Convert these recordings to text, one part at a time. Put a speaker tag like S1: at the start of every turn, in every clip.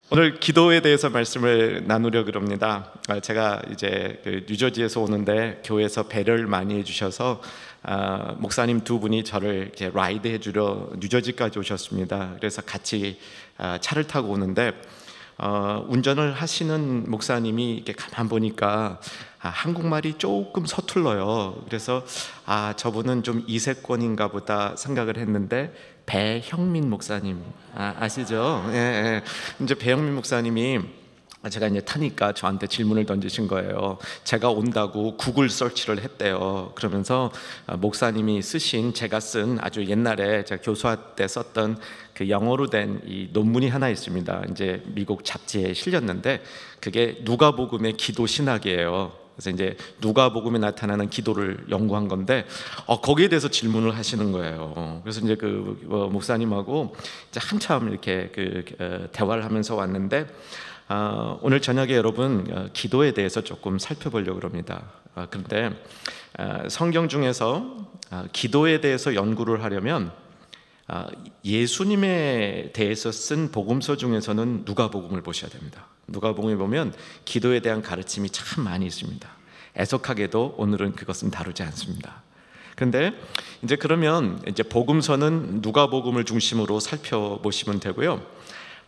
S1: 오늘 기도에 대해서 말씀을 나누려고 합니다. 제가 이제 뉴저지에서 오는데 교회에서 배려를 많이 해주셔서 목사님 두 분이 저를 이렇게 라이드 해주려 뉴저지까지 오셨습니다. 그래서 같이 차를 타고 오는데 운전을 하시는 목사님이 이렇게 가만 보니까 한국말이 조금 서툴러요. 그래서 저분은 좀 이세권인가 보다 생각을 했는데 배형민 목사님 아시죠? 예. 이제 배형민 목사님이 제가 이제 타니까 저한테 질문을 던지신 거예요. 제가 온다고 구글 서치를 했대요. 그러면서 목사님이 쓰신, 제가 쓴 아주 옛날에 제가 교수할 때 썼던 그 영어로 된 이 논문이 하나 있습니다. 이제 미국 잡지에 실렸는데 그게 누가복음의 기도 신학이에요. 그래서 이제 누가복음에 나타나는 기도를 연구한 건데 거기에 대해서 질문을 하시는 거예요. 그래서 이제 목사님하고 이제 한참 이렇게 대화를 하면서 왔는데 오늘 저녁에 여러분 기도에 대해서 조금 살펴보려고 합니다. 그런데 성경 중에서 기도에 대해서 연구를 하려면 예수님에 대해서 쓴 복음서 중에서는 누가복음을 보셔야 됩니다. 누가복음에 보면 기도에 대한 가르침이 참 많이 있습니다. 애석하게도 오늘은 그것은 다루지 않습니다. 그런데 이제 그러면 이제 복음서는 누가복음을 중심으로 살펴보시면 되고요.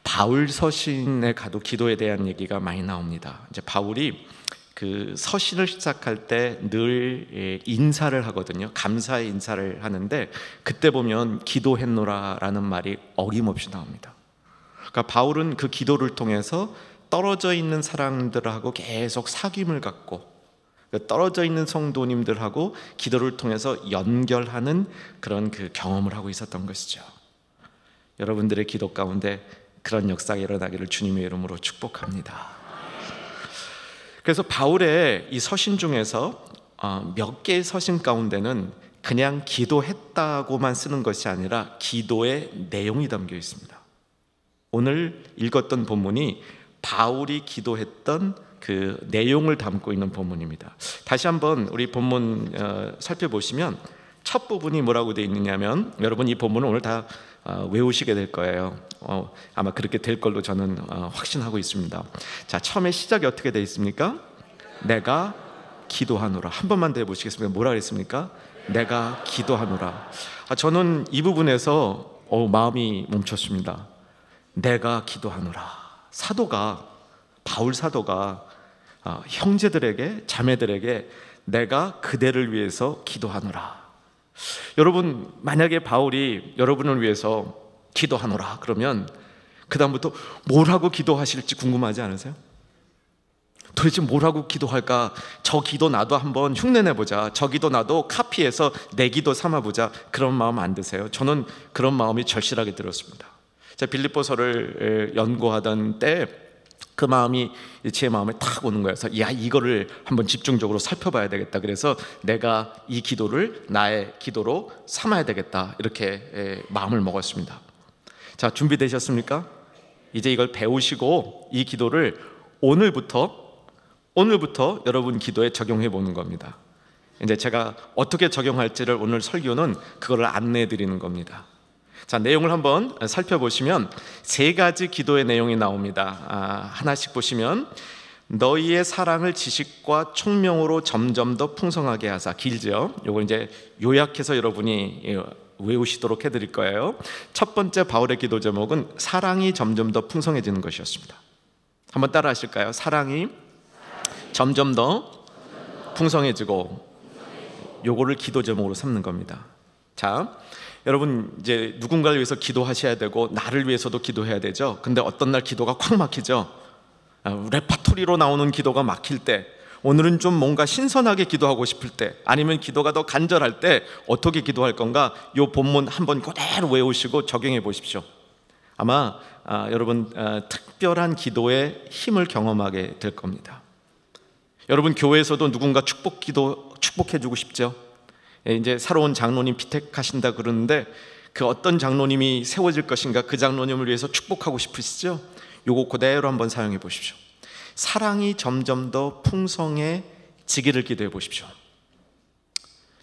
S1: 바울 서신에 가도 기도에 대한 얘기가 많이 나옵니다. 이제 바울이 그 서신을 시작할 때 늘 인사를 하거든요. 감사의 인사를 하는데 그때 보면 기도했노라라는 말이 어김없이 나옵니다. 그러니까 바울은 그 기도를 통해서 떨어져 있는 사람들하고 계속 사귐을 갖고 떨어져 있는 성도님들하고 기도를 통해서 연결하는 그런 그 경험을 하고 있었던 것이죠. 여러분들의 기도 가운데 그런 역사가 일어나기를 주님의 이름으로 축복합니다. 그래서 바울의 이 서신 중에서 몇 개의 서신 가운데는 그냥 기도했다고만 쓰는 것이 아니라 기도의 내용이 담겨 있습니다. 오늘 읽었던 본문이 바울이 기도했던 그 내용을 담고 있는 본문입니다. 다시 한번 우리 본문 살펴보시면 첫 부분이 뭐라고 되어 있느냐면, 여러분 이 본문을 오늘 다 외우시게 될 거예요. 아마 그렇게 될 걸로 저는 확신하고 있습니다. 자, 처음에 시작이 어떻게 되어 있습니까? 내가 기도하노라. 한 번만 더 해보시겠습니까? 뭐라 그랬습니까? 내가 기도하노라. 저는 이 부분에서 마음이 멈췄습니다. 내가 기도하노라. 바울 사도가 형제들에게, 자매들에게 내가 그대를 위해서 기도하노라. 여러분, 만약에 바울이 여러분을 위해서 기도하노라 그러면 그 다음부터 뭘 하고 기도하실지 궁금하지 않으세요? 도대체 뭘 하고 기도할까? 저 기도 나도 한번 흉내내보자. 저 기도 나도 카피해서 내 기도 삼아보자. 그런 마음 안 드세요? 저는 그런 마음이 절실하게 들었습니다. 제가 빌립보서를 연구하던 때 그 마음이 제 마음에 탁 오는 거예요. 그래서 이거를 한번 집중적으로 살펴봐야 되겠다. 그래서 내가 이 기도를 나의 기도로 삼아야 되겠다. 이렇게 마음을 먹었습니다. 자, 준비되셨습니까? 이제 이걸 배우시고 이 기도를 오늘부터 여러분 기도에 적용해 보는 겁니다. 이제 제가 어떻게 적용할지를 오늘 설교는 그거를 안내해 드리는 겁니다. 자, 내용을 한번 살펴보시면 세 가지 기도의 내용이 나옵니다. 하나씩 보시면, 너희의 사랑을 지식과 총명으로 점점 더 풍성하게 하사. 길죠? 요거 이제 요약해서 여러분이 외우시도록 해드릴 거예요. 첫 번째 바울의 기도 제목은 사랑이 점점 더 풍성해지는 것이었습니다. 한번 따라 하실까요? 사랑이 점점 더 풍성해지고, 요거를 기도 제목으로 삼는 겁니다. 자, 여러분 이제 누군가를 위해서 기도하셔야 되고 나를 위해서도 기도해야 되죠. 근데 어떤 날 기도가 콱 막히죠. 레파토리로 나오는 기도가 막힐 때, 오늘은 좀 뭔가 신선하게 기도하고 싶을 때, 아니면 기도가 더 간절할 때 어떻게 기도할 건가? 이 본문 한번 그대로 외우시고 적용해 보십시오. 아마 여러분 특별한 기도의 힘을 경험하게 될 겁니다. 여러분 교회에서도 누군가 축복해 주고 싶죠. 이제 새로운 장로님 피택하신다 그러는데 그 어떤 장로님이 세워질 것인가, 그 장로님을 위해서 축복하고 싶으시죠? 요거 그대로 한번 사용해 보십시오. 사랑이 점점 더 풍성해지기를 기도해 보십시오.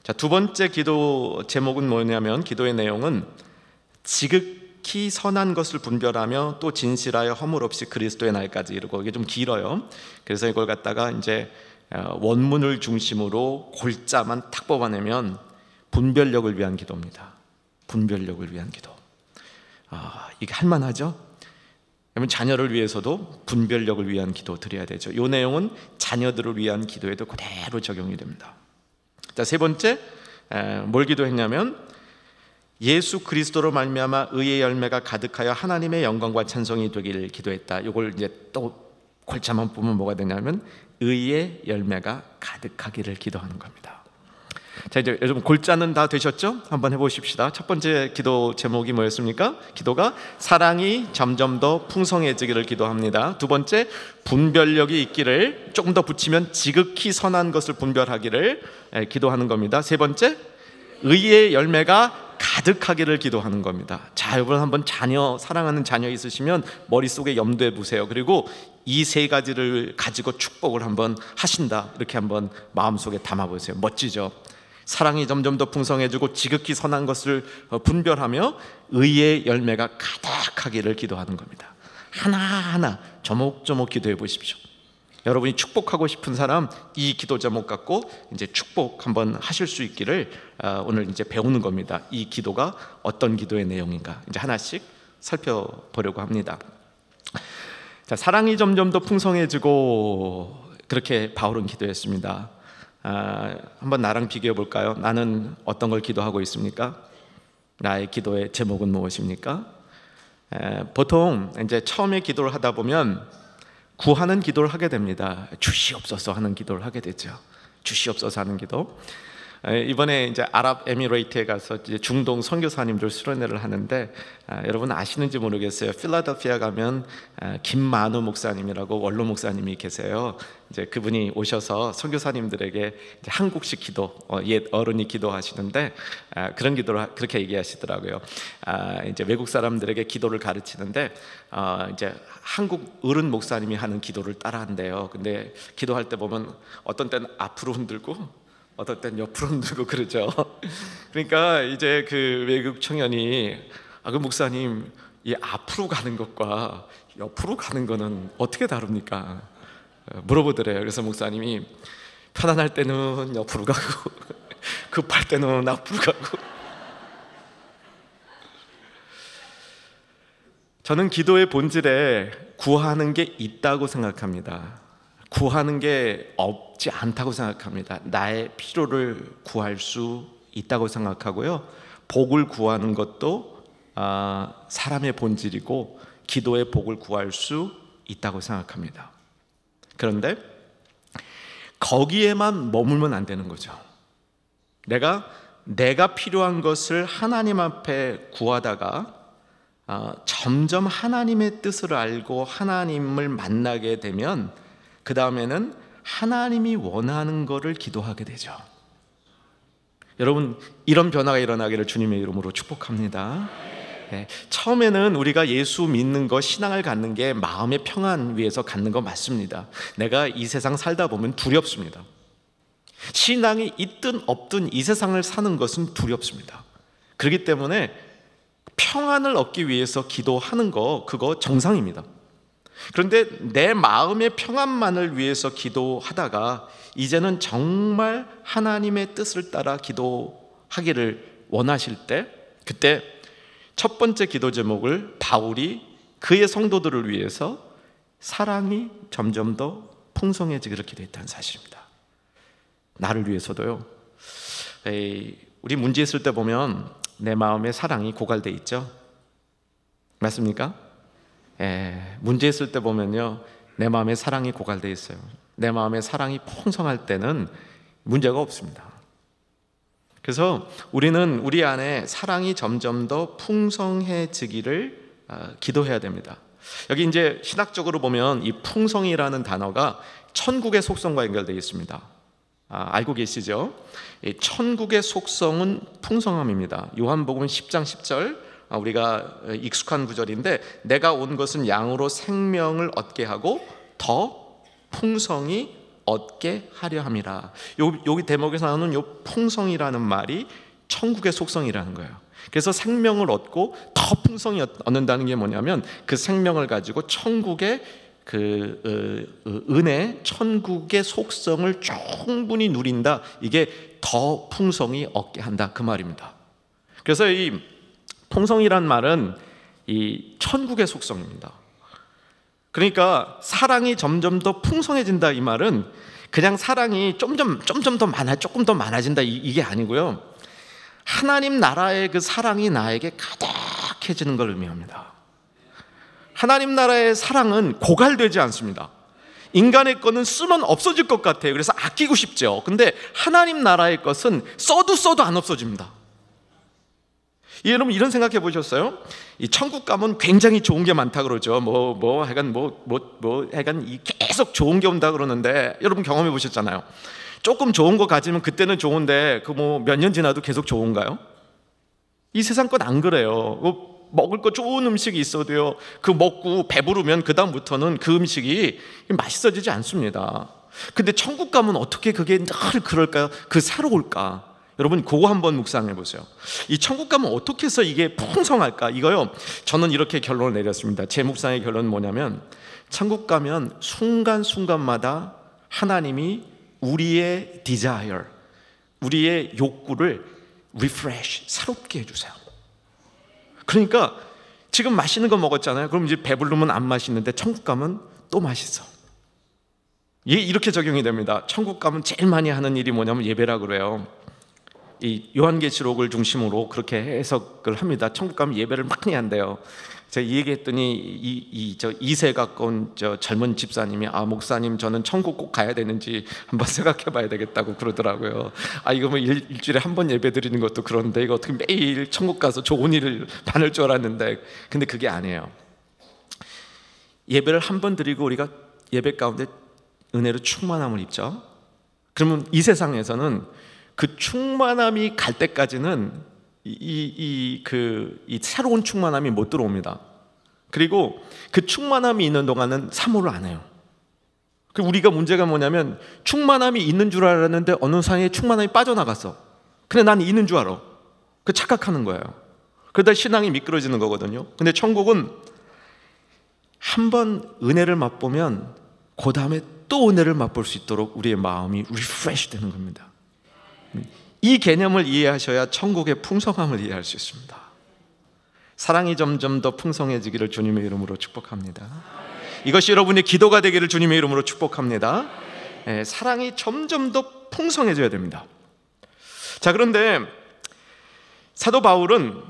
S1: 자, 두 번째 기도 제목은 뭐냐면, 기도의 내용은 지극히 선한 것을 분별하며 또 진실하여 허물 없이 그리스도의 날까지 이르고, 이게 좀 길어요. 그래서 이걸 갖다가 이제 원문을 중심으로 골자만 탁 뽑아내면 분별력을 위한 기도입니다. 분별력을 위한 기도. 이게 할만하죠? 그러면 자녀를 위해서도 분별력을 위한 기도 드려야 되죠. 이 내용은 자녀들을 위한 기도에도 그대로 적용이 됩니다. 자, 세 번째, 뭘 기도했냐면 예수 그리스도로 말미암아 의의 열매가 가득하여 하나님의 영광과 찬송이 되기를 기도했다. 이걸 이제 또 골자만 보면 뭐가 되냐면 의의 열매가 가득하기를 기도하는 겁니다. 자, 이제 여러분 골자는 다 되셨죠? 한번 해보십시다. 첫 번째 기도 제목이 뭐였습니까? 기도가 사랑이 점점 더 풍성해지기를 기도합니다. 두 번째, 분별력이 있기를, 조금 더 붙이면 지극히 선한 것을 분별하기를 기도하는 겁니다. 세 번째, 의의 열매가 가득하기를 기도하는 겁니다. 자, 여러분 한번 사랑하는 자녀 있으시면 머릿속에 염두해 보세요. 그리고 이 세 가지를 가지고 축복을 한번 하신다, 이렇게 한번 마음속에 담아 보세요. 멋지죠? 사랑이 점점 더 풍성해지고 지극히 선한 것을 분별하며 의의 열매가 가득하기를 기도하는 겁니다. 하나하나 조목조목 기도해 보십시오. 여러분이 축복하고 싶은 사람, 이 기도 제목 갖고 이제 축복 한번 하실 수 있기를 오늘 이제 배우는 겁니다. 이 기도가 어떤 기도의 내용인가 이제 하나씩 살펴보려고 합니다. 자, 사랑이 점점 더 풍성해지고, 그렇게 바울은 기도했습니다. 한번 나랑 비교해 볼까요? 나는 어떤 걸 기도하고 있습니까? 나의 기도의 제목은 무엇입니까? 보통 이제 처음에 기도를 하다 보면 구하는 기도를 하게 됩니다. 주시옵소서 하는 기도를 하게 되죠. 주시옵소서 하는 기도. 이번에 이제 아랍에미레이트에 가서 이제 중동 선교사님들 수련회를 하는데, 여러분 아시는지 모르겠어요. 필라델피아 가면 김만우 목사님이라고 원로 목사님이 계세요. 이제 그분이 오셔서 선교사님들에게 이제 한국식 기도, 옛 어른이 기도하시는데 그런 기도를 그렇게 얘기하시더라고요. 이제 외국 사람들에게 기도를 가르치는데 이제 한국 어른 목사님이 하는 기도를 따라한대요. 근데 기도할 때 보면 어떤 때는 앞으로 흔들고 어떨 땐 옆으로 흔들고 그러죠. 그러니까 이제 그 외국 청년이 그 목사님, 이 앞으로 가는 것과 옆으로 가는 거는 어떻게 다릅니까? 물어보더래요. 그래서 목사님이 편안할 때는 옆으로 가고 급할 때는 앞으로 가고. 저는 기도의 본질에 구하는 게 있다고 생각합니다. 구하는 게 없지 않다고 생각합니다. 나의 필요를 구할 수 있다고 생각하고요. 복을 구하는 것도 사람의 본질이고 기도의 복을 구할 수 있다고 생각합니다. 그런데 거기에만 머물면 안 되는 거죠. 내가 필요한 것을 하나님 앞에 구하다가 점점 하나님의 뜻을 알고 하나님을 만나게 되면 그 다음에는 하나님이 원하는 것을 기도하게 되죠. 여러분, 이런 변화가 일어나기를 주님의 이름으로 축복합니다. 네, 처음에는 우리가 예수 믿는 것, 신앙을 갖는 게 마음의 평안 위해서 갖는 거 맞습니다. 내가 이 세상 살다 보면 두렵습니다. 신앙이 있든 없든 이 세상을 사는 것은 두렵습니다. 그렇기 때문에 평안을 얻기 위해서 기도하는 거, 그거 정상입니다. 그런데 내 마음의 평안만을 위해서 기도하다가 이제는 정말 하나님의 뜻을 따라 기도하기를 원하실 때, 그때 첫 번째 기도 제목을 바울이 그의 성도들을 위해서 사랑이 점점 더 풍성해지기를 기도했다는 사실입니다. 나를 위해서도요. 우리 문제 있을 때 보면 내 마음에 사랑이 고갈돼 있죠. 맞습니까? 문제 있을 때 보면요, 내 마음에 사랑이 고갈돼 있어요. 내 마음에 사랑이 풍성할 때는 문제가 없습니다. 그래서 우리는 우리 안에 사랑이 점점 더 풍성해지기를 기도해야 됩니다. 여기 이제 신학적으로 보면 이 풍성이라는 단어가 천국의 속성과 연결되어 있습니다. 알고 계시죠? 천국의 속성은 풍성함입니다. 요한복음 10장 10절, 우리가 익숙한 구절인데, 내가 온 것은 양으로 생명을 얻게 하고 더 풍성히 얻게 하려 함이라. 여기 대목에서 나오는 요 풍성이라는 말이 천국의 속성이라는 거예요. 그래서 생명을 얻고 더 풍성히 얻는다는 게 뭐냐면 그 생명을 가지고 천국의 은혜, 천국의 속성을 충분히 누린다. 이게 더 풍성히 얻게 한다, 그 말입니다. 그래서 이 풍성이란 말은 이 천국의 속성입니다. 그러니까 사랑이 점점 더 풍성해진다, 이 말은 그냥 사랑이 점점 더 조금 더 많아진다, 이게 아니고요. 하나님 나라의 그 사랑이 나에게 가득해지는 걸 의미합니다. 하나님 나라의 사랑은 고갈되지 않습니다. 인간의 거는 쓰면 없어질 것 같아요. 그래서 아끼고 싶죠. 근데 하나님 나라의 것은 써도 안 없어집니다. 여러분 이런 생각해 보셨어요? 이 천국 가면 굉장히 좋은 게 많다 그러죠. 하여간 계속 좋은 게 온다 그러는데 여러분 경험해 보셨잖아요. 조금 좋은 거 가지면 그때는 좋은데 몇 년 지나도 계속 좋은가요? 이 세상 건 안 그래요. 먹을 거 좋은 음식이 있어도요, 먹고 배부르면 그 다음부터는 그 음식이 맛있어지지 않습니다. 근데 천국 가면 어떻게 그게 늘 그럴까요? 새로울까? 여러분 그거 한번 묵상해 보세요. 이 천국 가면 어떻게 해서 이게 풍성할까? 이거요, 저는 이렇게 결론을 내렸습니다. 제 묵상의 결론은 뭐냐면, 천국 가면 순간순간마다 하나님이 우리의 desire, 우리의 욕구를 refresh, 새롭게 해주세요. 그러니까 지금 맛있는 거 먹었잖아요. 그럼 이제 배부르면 안 맛있는데 천국 가면 또 맛있어. 이렇게 적용이 됩니다. 천국 가면 제일 많이 하는 일이 뭐냐면 예배라 그래요. 이 요한계시록을 중심으로 그렇게 해석을 합니다. 천국 가면 예배를 많이 한대요. 제가 이 얘기했더니 이세 가까운 젊은 집사님이 목사님 저는 천국 꼭 가야 되는지 한번 생각해 봐야 되겠다고 그러더라고요. 이거 일주일에 한 번 예배 드리는 것도 그런데 이거 어떻게 매일 천국 가서 좋은 일을 많을 줄 알았는데, 근데 그게 아니에요. 예배를 한 번 드리고 우리가 예배 가운데 은혜로 충만함을 입죠. 그러면 이 세상에서는 그 충만함이 갈 때까지는 이 새로운 충만함이 못 들어옵니다. 그리고 그 충만함이 있는 동안은 사모를 안 해요. 우리가 문제가 뭐냐면 충만함이 있는 줄 알았는데 어느 상황에 충만함이 빠져나갔어. 근데 난 있는 줄 알아. 착각하는 거예요. 그러다 신앙이 미끄러지는 거거든요. 근데 천국은 한 번 은혜를 맛보면 그 다음에 또 은혜를 맛볼 수 있도록 우리의 마음이 리프레시 되는 겁니다. 이 개념을 이해하셔야 천국의 풍성함을 이해할 수 있습니다. 사랑이 점점 더 풍성해지기를 주님의 이름으로 축복합니다. 이것이 여러분의 기도가 되기를 주님의 이름으로 축복합니다. 사랑이 점점 더 풍성해져야 됩니다. 자, 그런데 사도 바울은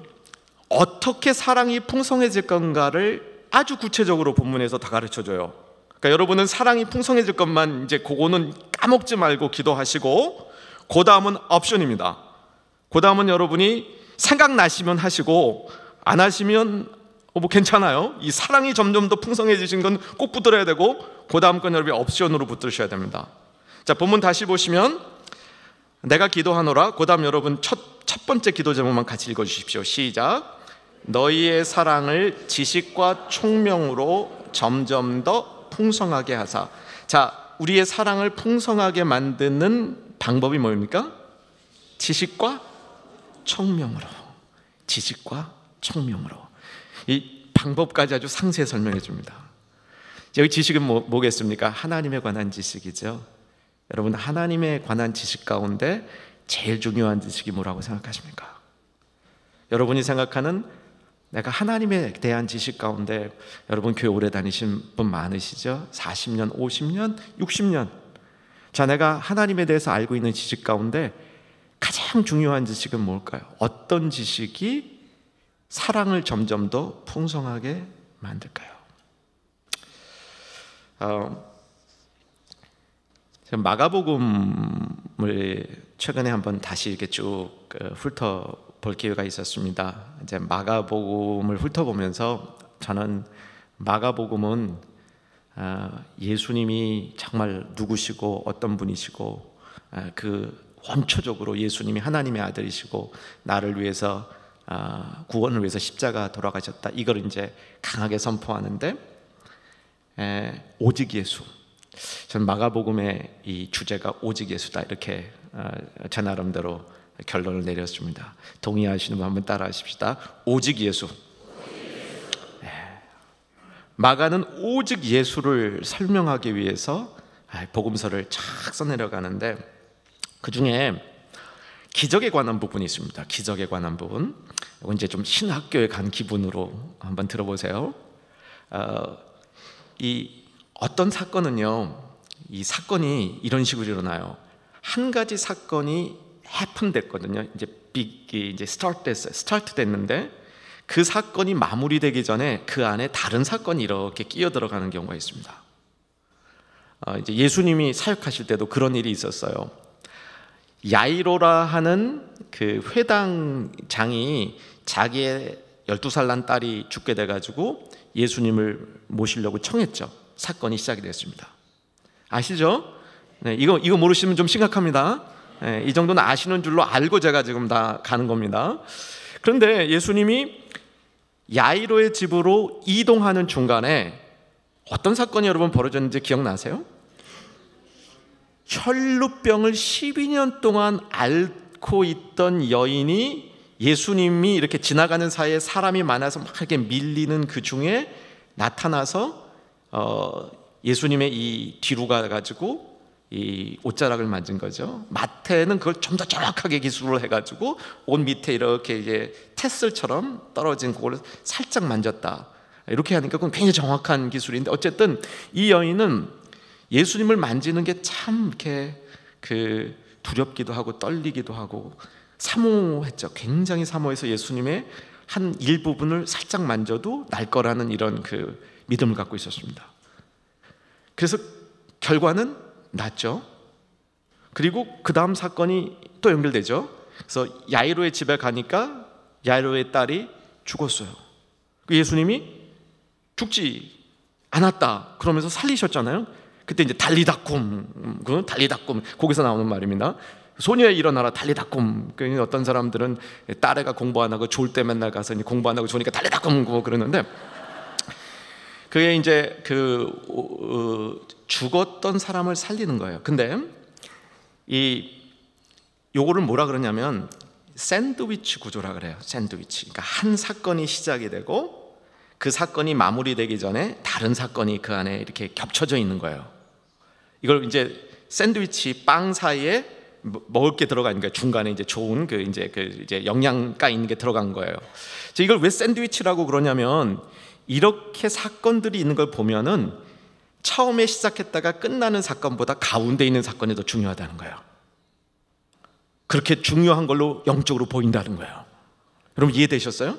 S1: 어떻게 사랑이 풍성해질 건가를 아주 구체적으로 본문에서 다 가르쳐줘요. 그러니까 여러분은 사랑이 풍성해질 것만 이제 그거는 까먹지 말고 기도하시고, 그 다음은 옵션입니다. 그 다음은 여러분이 생각나시면 하시고 안 하시면 괜찮아요. 이 사랑이 점점 더 풍성해지신 건 꼭 붙들어야 되고, 그 다음 건 여러분이 옵션으로 붙들으셔야 됩니다. 자, 본문 다시 보시면 내가 기도하노라, 그 다음 여러분 첫 번째 기도 제목만 같이 읽어주십시오. 시작. 너희의 사랑을 지식과 총명으로 점점 더 풍성하게 하사. 자, 우리의 사랑을 풍성하게 만드는 방법이 뭐입니까? 지식과 총명으로. 지식과 총명으로. 이 방법까지 아주 상세히 설명해 줍니다. 여기 지식은 뭐겠습니까? 하나님에 관한 지식이죠. 여러분, 하나님에 관한 지식 가운데 제일 중요한 지식이 뭐라고 생각하십니까? 여러분이 생각하는 내가 하나님에 대한 지식 가운데, 여러분 교회 오래 다니신 분 많으시죠? 40년, 50년, 60년. 자, 내가 하나님에 대해서 알고 있는 지식 가운데 가장 중요한 지식은 뭘까요? 어떤 지식이 사랑을 점점 더 풍성하게 만들까요? 마가복음을 최근에 한번 다시 이렇게 쭉 훑어볼 기회가 있었습니다. 이제 마가복음을 훑어보면서 저는 마가복음은 예수님이 정말 누구시고 어떤 분이시고, 원초적으로 예수님이 하나님의 아들이시고 나를 위해서 구원을 위해서 십자가 돌아가셨다, 이걸 이제 강하게 선포하는데, 오직 예수. 저는 마가복음의 이 주제가 오직 예수다, 이렇게 제 나름대로 결론을 내렸습니다. 동의하시는 분 한번 따라 하십시다. 오직 예수. 마가는 오직 예수를 설명하기 위해서 복음서를 쫙 써내려가는데, 그 중에 기적에 관한 부분이 있습니다. 기적에 관한 부분. 이건 이제 좀 신학교에 간 기분으로 한번 들어보세요. 이 어떤 사건은요, 이 사건이 이런 식으로 일어나요. 한 가지 사건이 해픈됐거든요. 이제 스타트 됐는데, 그 사건이 마무리되기 전에 그 안에 다른 사건이 이렇게 끼어 들어가는 경우가 있습니다. 이제 예수님이 사역하실 때도 그런 일이 있었어요. 야이로라 하는 그 회당장이 자기의 12살 난 딸이 죽게 돼가지고 예수님을 모시려고 청했죠. 사건이 시작이 됐습니다. 아시죠? 네, 이거 모르시면 좀 심각합니다. 네, 이 정도는 아시는 줄로 알고 제가 지금 다 가는 겁니다. 그런데 예수님이 야이로의 집으로 이동하는 중간에 어떤 사건이 여러분 벌어졌는지 기억나세요? 혈루병을 12년 동안 앓고 있던 여인이, 예수님이 이렇게 지나가는 사이에 사람이 많아서 막 이렇게 밀리는 그 중에 나타나서 예수님의 이 뒤로 가가지고 이 옷자락을 만진 거죠. 마태는 그걸 좀 더 정확하게 기술을 해가지고 옷 밑에 이렇게 이제 테슬처럼 떨어진 그걸 살짝 만졌다. 이렇게 하니까 그건 굉장히 정확한 기술인데, 어쨌든 이 여인은 예수님을 만지는 게 참 이렇게 그 두렵기도 하고 떨리기도 하고 사모했죠. 굉장히 사모해서 예수님의 한 일부분을 살짝 만져도 날 거라는 이런 그 믿음을 갖고 있었습니다. 그래서 결과는 낫죠. 그리고 그 다음 사건이 또 연결되죠. 그래서 야이로의 집에 가니까 야이로의 딸이 죽었어요. 예수님이 죽지 않았다 그러면서 살리셨잖아요. 그때 이제 달리다쿰, 거기서 나오는 말입니다. 소녀에 일어나라 달리다쿰. 어떤 사람들은 딸애가 공부 안 하고 좋을 때 맨날 가서 공부 안 하고 좋으니까 달리다쿰 그러는데, 그게 이제 죽었던 사람을 살리는 거예요. 근데 요거를 뭐라 그러냐면 샌드위치 구조라 그래요. 샌드위치. 그러니까 한 사건이 시작이 되고 그 사건이 마무리되기 전에 다른 사건이 그 안에 이렇게 겹쳐져 있는 거예요. 이걸 이제 샌드위치 빵 사이에 먹을 게 들어가는 거예요. 중간에 이제 좋은 이제 영양가 있는 게 들어간 거예요. 이걸 왜 샌드위치라고 그러냐면, 이렇게 사건들이 있는 걸 보면은 처음에 시작했다가 끝나는 사건보다 가운데 있는 사건이 더 중요하다는 거예요. 그렇게 중요한 걸로 영적으로 보인다는 거예요. 여러분 이해되셨어요?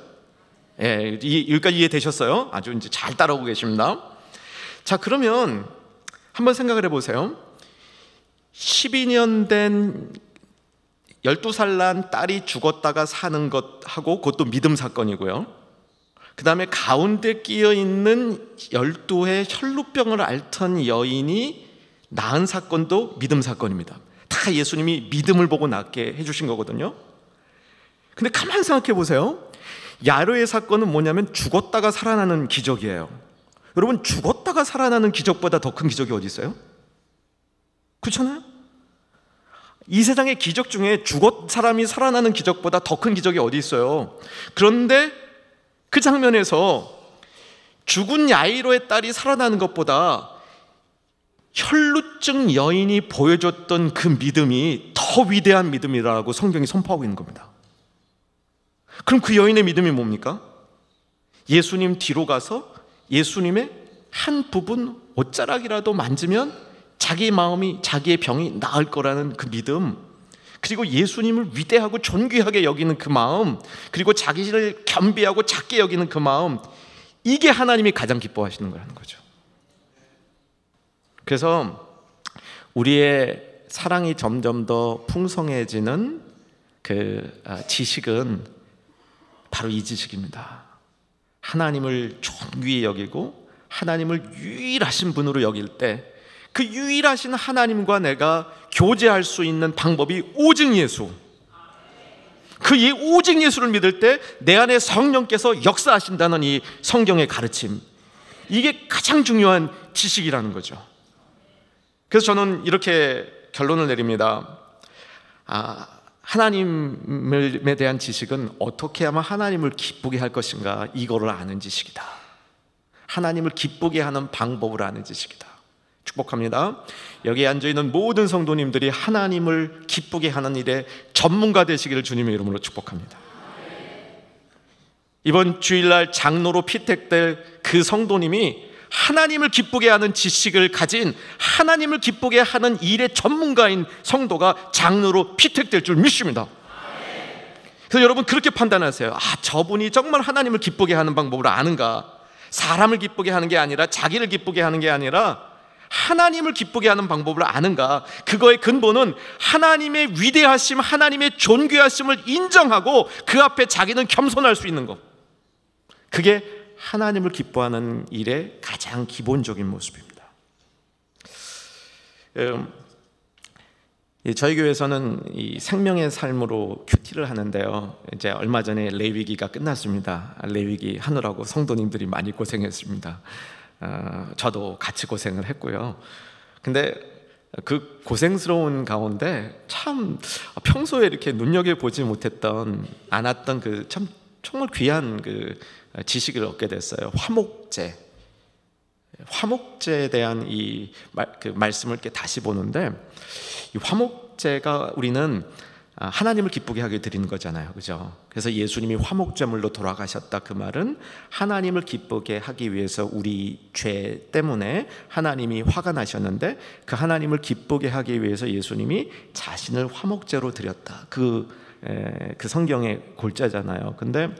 S1: 예, 여기까지 이해되셨어요? 아주 이제 잘 따라오고 계십니다. 자, 그러면 한번 생각을 해보세요. 12년 된 12살 난 딸이 죽었다가 사는 것하고, 그것도 믿음 사건이고요. 그 다음에 가운데 끼어있는 12의 혈루병을 앓던 여인이 낳은 사건도 믿음 사건입니다. 다 예수님이 믿음을 보고 낳게 해주신 거거든요. 근데 가만히 생각해 보세요. 야이로의 사건은 뭐냐면 죽었다가 살아나는 기적이에요. 여러분, 죽었다가 살아나는 기적보다 더 큰 기적이 어디 있어요? 그렇잖아요? 이 세상의 기적 중에 사람이 살아나는 기적보다 더 큰 기적이 어디 있어요? 그런데 그 장면에서 죽은 야이로의 딸이 살아나는 것보다 혈루증 여인이 보여줬던 그 믿음이 더 위대한 믿음이라고 성경이 선포하고 있는 겁니다. 그럼 그 여인의 믿음이 뭡니까? 예수님 뒤로 가서 예수님의 한 부분 옷자락이라도 만지면 자기의 마음이, 자기의 병이 나을 거라는 그 믿음, 그리고 예수님을 위대하고 존귀하게 여기는 그 마음, 그리고 자기를 겸비하고 작게 여기는 그 마음, 이게 하나님이 가장 기뻐하시는 거라는 거죠. 그래서 우리의 사랑이 점점 더 풍성해지는 그 지식은 바로 이 지식입니다. 하나님을 존귀히 여기고 하나님을 유일하신 분으로 여길 때, 그 유일하신 하나님과 내가 교제할 수 있는 방법이 오직 예수, 그 오직 예수를 믿을 때 내 안에 성령께서 역사하신다는 이 성경의 가르침, 이게 가장 중요한 지식이라는 거죠. 그래서 저는 이렇게 결론을 내립니다. 하나님에 대한 지식은 어떻게 하면 하나님을 기쁘게 할 것인가, 이거를 아는 지식이다. 하나님을 기쁘게 하는 방법을 아는 지식이다. 축복합니다. 여기에 앉아있는 모든 성도님들이 하나님을 기쁘게 하는 일에 전문가 되시기를 주님의 이름으로 축복합니다. 이번 주일날 장로로 피택될 그 성도님이 하나님을 기쁘게 하는 지식을 가진, 하나님을 기쁘게 하는 일의 전문가인 성도가 장로로 피택될 줄 믿습니다. 그래서 여러분 그렇게 판단하세요. 저분이 정말 하나님을 기쁘게 하는 방법을 아는가? 사람을 기쁘게 하는 게 아니라, 자기를 기쁘게 하는 게 아니라 하나님을 기쁘게 하는 방법을 아는가? 그거의 근본은 하나님의 위대하심, 하나님의 존귀하심을 인정하고 그 앞에 자기는 겸손할 수 있는 것. 그게 하나님을 기뻐하는 일의 가장 기본적인 모습입니다. 저희 교회에서는 이 생명의 삶으로 큐티를 하는데요. 이제 얼마 전에 레위기가 끝났습니다. 레위기 하느라고 성도님들이 많이 고생했습니다. 저도 같이 고생을 했고요. 근데 그 고생스러운 가운데 참 평소에 이렇게 눈여겨보지 못했던, 않았던 그 참 정말 귀한 그 지식을 얻게 됐어요. 화목제에 대한 그 말씀을 이렇게 다시 보는데, 이 화목제가 우리는 하나님을 기쁘게 하게 드리는 거잖아요, 그죠? 그래서 예수님이 화목제물로 돌아가셨다, 그 말은 하나님을 기쁘게 하기 위해서 우리 죄 때문에 하나님이 화가 나셨는데, 그 하나님을 기쁘게 하기 위해서 예수님이 자신을 화목제로 드렸다. 그 성경의 골자잖아요. 근데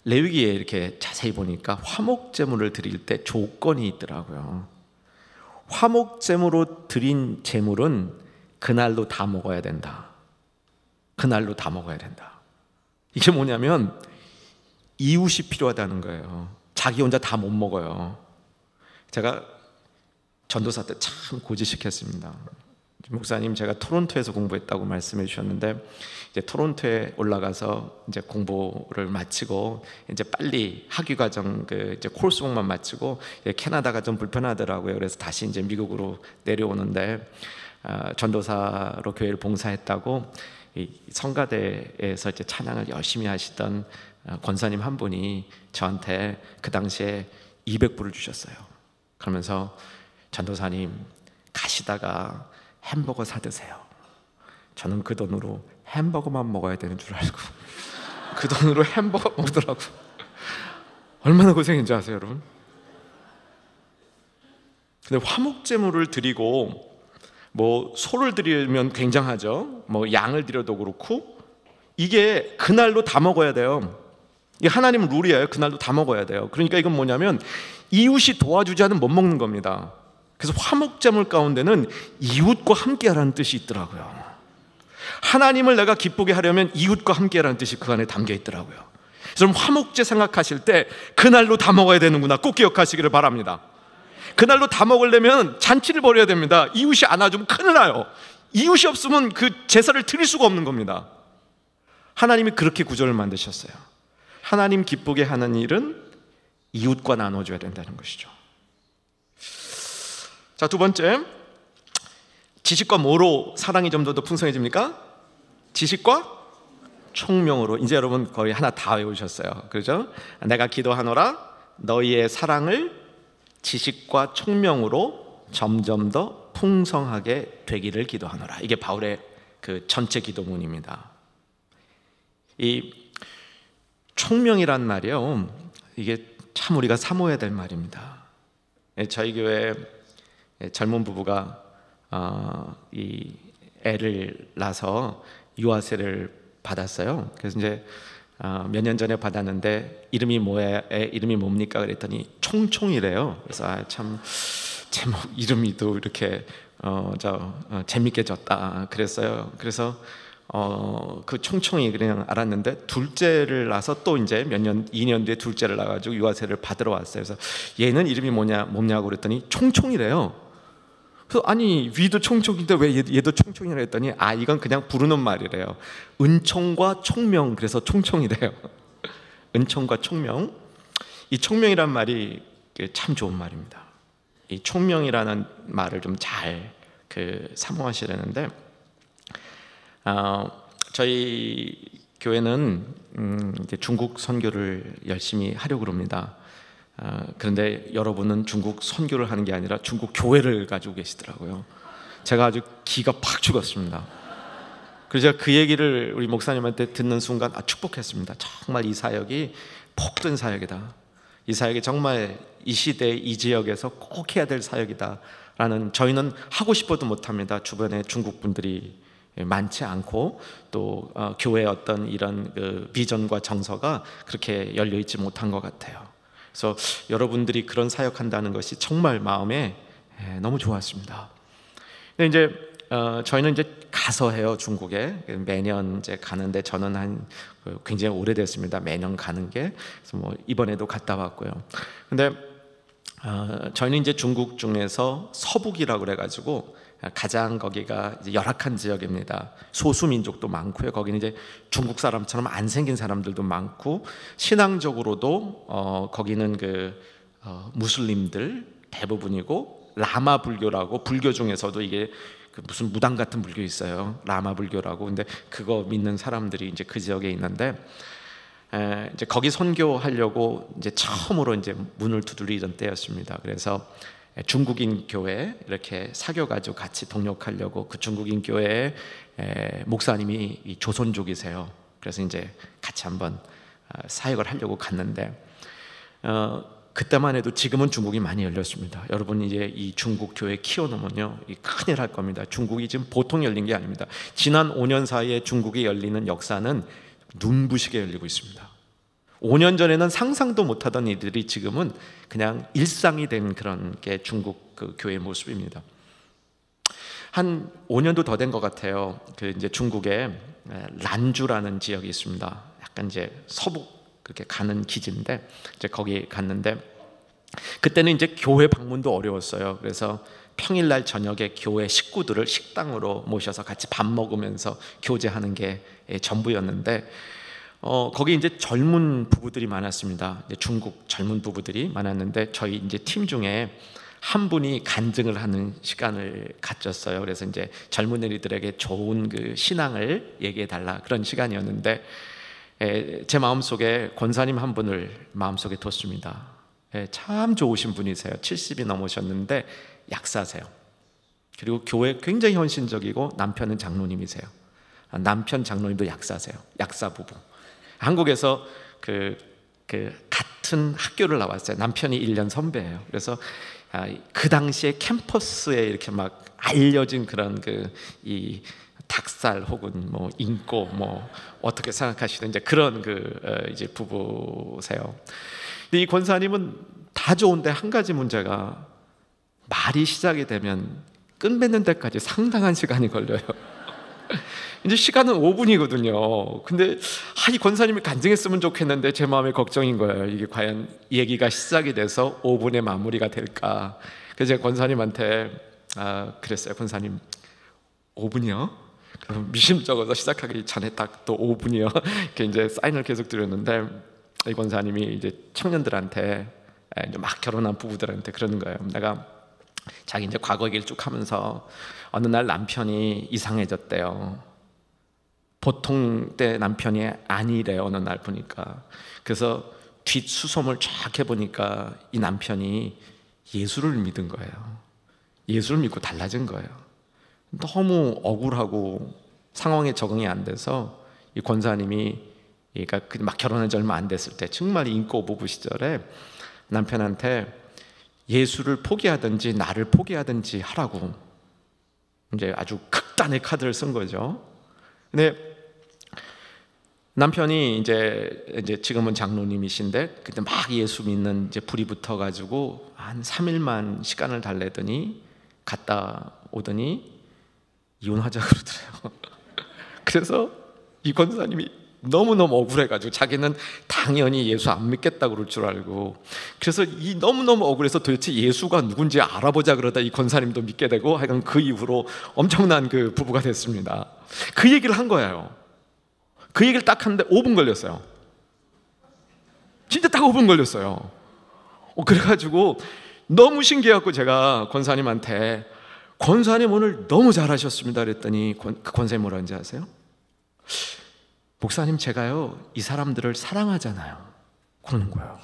S1: 레위기에 이렇게 자세히 보니까 화목제물을 드릴 때 조건이 있더라고요. 화목제물로 드린 제물은 그날로 다 먹어야 된다. 그날로 다 먹어야 된다. 이게 뭐냐면 이웃이 필요하다는 거예요. 자기 혼자 다 못 먹어요. 제가 전도사 때 참 고지식했습니다. 목사님, 제가 토론토에서 공부했다고 말씀해 주셨는데, 이제 토론토에 올라가서 이제 공부를 마치고 이제 빨리 학위 과정 이제 코र्स북만 마치고, 캐나다가 좀 불편하더라고요. 그래서 다시 이제 미국으로 내려오는데, 전도사로 교회를 봉사했다고 이 성가대에서 이제 찬양을 열심히 하시던 권사님 한 분이 저한테 그 당시에 200불을 주셨어요. 그러면서 전도사님, 가시다가 햄버거 사드세요. 저는 그 돈으로 햄버거만 먹어야 되는 줄 알고 그 돈으로 햄버거 먹더라고. 얼마나 고생인지 아세요, 여러분? 근데 화목제물을 드리고, 뭐 소를 드리면 굉장하죠. 뭐 양을 드려도 그렇고, 이게 그날로 다 먹어야 돼요. 이게 하나님 룰이에요. 그날로 다 먹어야 돼요. 그러니까 이건 뭐냐면 이웃이 도와주지 않으면 못 먹는 겁니다. 그래서 화목제물 가운데는 이웃과 함께하라는 뜻이 있더라고요. 하나님을 내가 기쁘게 하려면 이웃과 함께하라는 뜻이 그 안에 담겨 있더라고요. 그래서 화목제 생각하실 때 그날로 다 먹어야 되는구나, 꼭 기억하시기를 바랍니다. 그날로 다 먹으려면 잔치를 벌여야 됩니다. 이웃이 안아주면 큰일 나요. 이웃이 없으면 그 제사를 드릴 수가 없는 겁니다. 하나님이 그렇게 구조를 만드셨어요. 하나님 기쁘게 하는 일은 이웃과 나눠줘야 된다는 것이죠. 자, 두 번째, 지식과 뭐로 사랑이 좀 더 풍성해집니까? 지식과 총명으로. 이제 여러분 거의 하나 다 외우셨어요, 그렇죠? 내가 기도하노라 너희의 사랑을 지식과 총명으로 점점 더 풍성하게 되기를 기도하노라. 이게 바울의 그 전체 기도문입니다. 이 총명이란 말이요, 이게 참 우리가 사모해야 될 말입니다. 저희 교회 젊은 부부가 이 애를 낳아서 유아세를 받았어요. 그래서 이제 몇 년 전에 받았는데 이름이 뭐예요? 애 이름이 뭡니까? 그랬더니 총총이래요. 그래서 참 제목 이름이도 이렇게 재밌게 졌다 그랬어요. 그래서 그 총총이 그냥 알았는데, 둘째를 낳아서 또 이제 몇 년, 2년 뒤에 둘째를 낳아가지고 유아세를 받으러 왔어요. 그래서 얘는 이름이 뭐냐고 그랬더니 총총이래요. 그래서 아니 위도 총총인데 왜 얘도 총총이라 했더니 이건 그냥 부르는 말이래요. 은총과 총명, 그래서 총총이래요. 은총과 총명. 이 총명이란 말이 참 좋은 말입니다. 이 총명이라는 말을 좀 잘 사모하셔야 되는데, 저희 교회는 이제 중국 선교를 열심히 하려고 합니다. 그런데 여러분은 중국 선교를 하는 게 아니라 중국 교회를 가지고 계시더라고요. 제가 아주 기가 팍 죽었습니다. 그래서 제가 그 얘기를 우리 목사님한테 듣는 순간 축복했습니다. 정말 이 사역이 복된 사역이다. 이 사역이 정말 이 시대 이 지역에서 꼭 해야 될 사역이다 라는, 저희는 하고 싶어도 못합니다. 주변에 중국 분들이 많지 않고 또 교회의 어떤 이런 그 비전과 정서가 그렇게 열려있지 못한 것 같아요. 그래서 여러분들이 그런 사역한다는 것이 정말 마음에 너무 좋았습니다. 근데 이제 저희는 이제 가서 해요. 중국에 매년 이제 가는데, 저는 굉장히 오래됐습니다. 매년 가는 게. 그래서 뭐 이번에도 갔다 왔고요. 근데 저희는 이제 중국 중에서 서북이라고 그래가지고 가장 거기가 이제 열악한 지역입니다. 소수 민족도 많고요. 거기는 이제 중국 사람처럼 안 생긴 사람들도 많고, 신앙적으로도 거기는 무슬림들 대부분이고, 라마 불교라고, 불교 중에서도 이게 무슨 무당 같은 불교 있어요. 라마 불교라고. 근데 그거 믿는 사람들이 이제 그 지역에 있는데, 이제 거기 선교하려고 이제 처음으로 이제 문을 두드리던 때였습니다. 그래서 중국인 교회 이렇게 사귀어가지고 같이 동역하려고, 그 중국인 교회에 목사님이 이 조선족이세요. 그래서 이제 같이 한번 사역을 하려고 갔는데, 그때만 해도, 지금은 중국이 많이 열렸습니다. 여러분 이제 이 중국 교회 키워놓으면요, 큰일 날 겁니다. 중국이 지금 보통 열린 게 아닙니다. 지난 5년 사이에 중국이 열리는 역사는 눈부시게 열리고 있습니다. 5년 전에는 상상도 못하던 이들이 지금은 그냥 일상이 된 그런 게 중국 그 교회의 모습입니다. 한 5년도 더 된 것 같아요. 이제 중국에 란주라는 지역이 있습니다. 약간 이제 서북 그렇게 가는 기지인데, 이제 거기 갔는데, 그때는 이제 교회 방문도 어려웠어요. 그래서 평일날 저녁에 교회 식구들을 식당으로 모셔서 같이 밥 먹으면서 교제하는 게 전부였는데, 거기 이제 젊은 부부들이 많았습니다. 이제 중국 젊은 부부들이 많았는데, 저희 이제 팀 중에 한 분이 간증을 하는 시간을 가졌어요. 그래서 이제 젊은이들에게 좋은 그 신앙을 얘기해 달라, 그런 시간이었는데, 제 마음속에 권사님 한 분을 마음속에 뒀습니다. 참 좋으신 분이세요. 70이 넘으셨는데 약사세요. 그리고 교회 굉장히 헌신적이고, 남편은 장로님이세요. 남편 장로님도 약사세요. 약사 부부. 한국에서 같은 학교를 나왔어요. 남편이 1년 선배예요. 그래서 그 당시에 캠퍼스에 이렇게 막 알려진 그런 이 닭살 혹은 뭐 인고, 뭐 어떻게 생각하시는 이제 그런 이제 부부세요. 근데 이 권사님은 다 좋은데 한 가지 문제가, 말이 시작이 되면 끝맺는 데까지 상당한 시간이 걸려요. 이제 시간은 5분이거든요. 근데 이 권사님이 간증했으면 좋겠는데 제 마음에 걱정인 거예요. 이게 과연 얘기가 시작이 돼서 5분에 마무리가 될까. 그래서 제가 권사님한테 그랬어요. 권사님, 5분이요? 그럼 미심쩍어서 시작하기 전에 딱 또 5분이요. 이렇게 이제 사인을 계속 드렸는데, 이 권사님이 이제 청년들한테, 이제 막 결혼한 부부들한테 그러는 거예요. 내가 자기 이제 과거 얘기를 쭉 하면서 어느 날 남편이 이상해졌대요. 보통 때 남편이 아니래요. 어느 날 보니까. 그래서 뒷수솜을 쫙 해보니까 이 남편이 예수를 믿은 거예요. 예수를 믿고 달라진 거예요. 너무 억울하고 상황에 적응이 안 돼서 이 권사님이, 그러니까 막 결혼한 지 얼마 안 됐을 때, 정말 인고 부부 시절에 남편한테 예수를 포기하든지 나를 포기하든지 하라고 이제 아주 극단의 카드를 쓴 거죠. 근데 남편이 이제 지금은 장로님이신데, 그때 막 예수 믿는 이제 불이 붙어가지고 한 3일만 시간을 달래더니, 갔다 오더니 이혼하자 그러더래요. 그래서 이 권사님이 너무너무 억울해가지고, 자기는 당연히 예수 안 믿겠다고 그럴 줄 알고, 그래서 이 너무너무 억울해서 도대체 예수가 누군지 알아보자 그러다 이 권사님도 믿게 되고, 하여간 그 이후로 엄청난 그 부부가 됐습니다. 그 얘기를 한 거예요. 그 얘기를 딱 하는데 5분 걸렸어요. 진짜 딱 5분 걸렸어요. 그래가지고 너무 신기해갖고 제가 권사님한테, 권사님 오늘 너무 잘하셨습니다 그랬더니 그 권사님 뭐라 하는지 아세요? 목사님 제가요 이 사람들을 사랑하잖아요 그러는 거예요.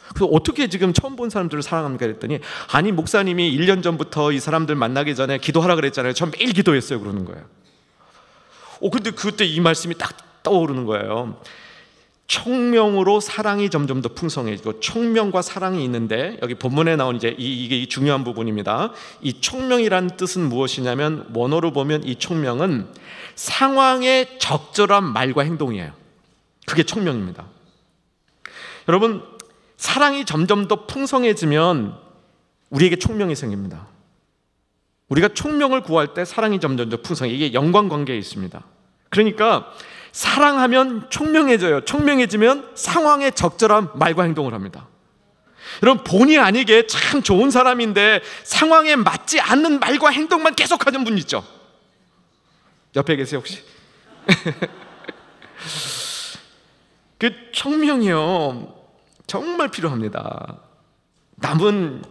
S1: 그래서 어떻게 지금 처음 본 사람들을 사랑합니까 그랬더니 아니 목사님이 1년 전부터 이 사람들 만나기 전에 기도하라 그랬잖아요. 전 매일 기도했어요 그러는 거예요. 근데 그때 이 말씀이 딱 떠오르는 거예요. 총명으로 사랑이 점점 더 풍성해지고, 총명과 사랑이 있는데 여기 본문에 나온 이제 이게 중요한 부분입니다. 이 총명이라는 뜻은 무엇이냐면 원어로 보면 이 총명은 상황에 적절한 말과 행동이에요. 그게 총명입니다. 여러분 사랑이 점점 더 풍성해지면 우리에게 총명이 생깁니다. 우리가 총명을 구할 때 사랑이 점점 더 풍성해. 이게 연관관계에 있습니다. 그러니까 사랑하면 총명해져요. 총명해지면 상황에 적절한 말과 행동을 합니다. 여러분 본의 아니게 참 좋은 사람인데 상황에 맞지 않는 말과 행동만 계속하는 분 있죠? 옆에 계세요 혹시? 그 총명이요 정말 필요합니다. 남은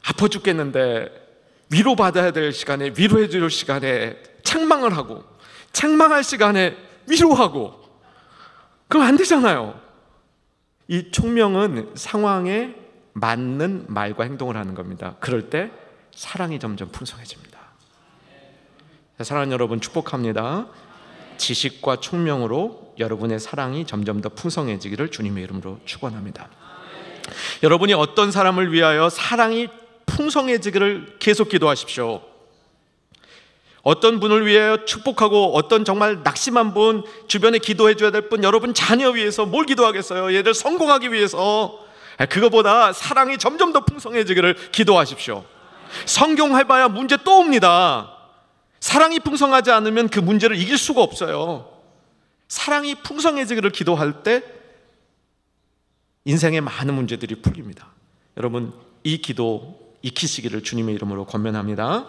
S1: 아파 죽겠는데 위로받아야 될 시간에 위로해 줄 시간에 책망을 하고, 책망할 시간에 위로하고, 그럼 안 되잖아요. 이 총명은 상황에 맞는 말과 행동을 하는 겁니다. 그럴 때 사랑이 점점 풍성해집니다. 사랑하는 여러분 축복합니다. 지식과 총명으로 여러분의 사랑이 점점 더 풍성해지기를 주님의 이름으로 축원합니다. 여러분이 어떤 사람을 위하여 사랑이 풍성해지기를 계속 기도하십시오. 어떤 분을 위하여 축복하고 어떤 정말 낙심한 분, 주변에 기도해 줘야 될 분, 여러분 자녀 위해서 뭘 기도하겠어요? 얘들 성공하기 위해서. 그거보다 사랑이 점점 더 풍성해지기를 기도하십시오. 성경해봐야 문제 또 옵니다. 사랑이 풍성하지 않으면 그 문제를 이길 수가 없어요. 사랑이 풍성해지기를 기도할 때 인생의 많은 문제들이 풀립니다. 여러분 이 기도 익히시기를 주님의 이름으로 권면합니다.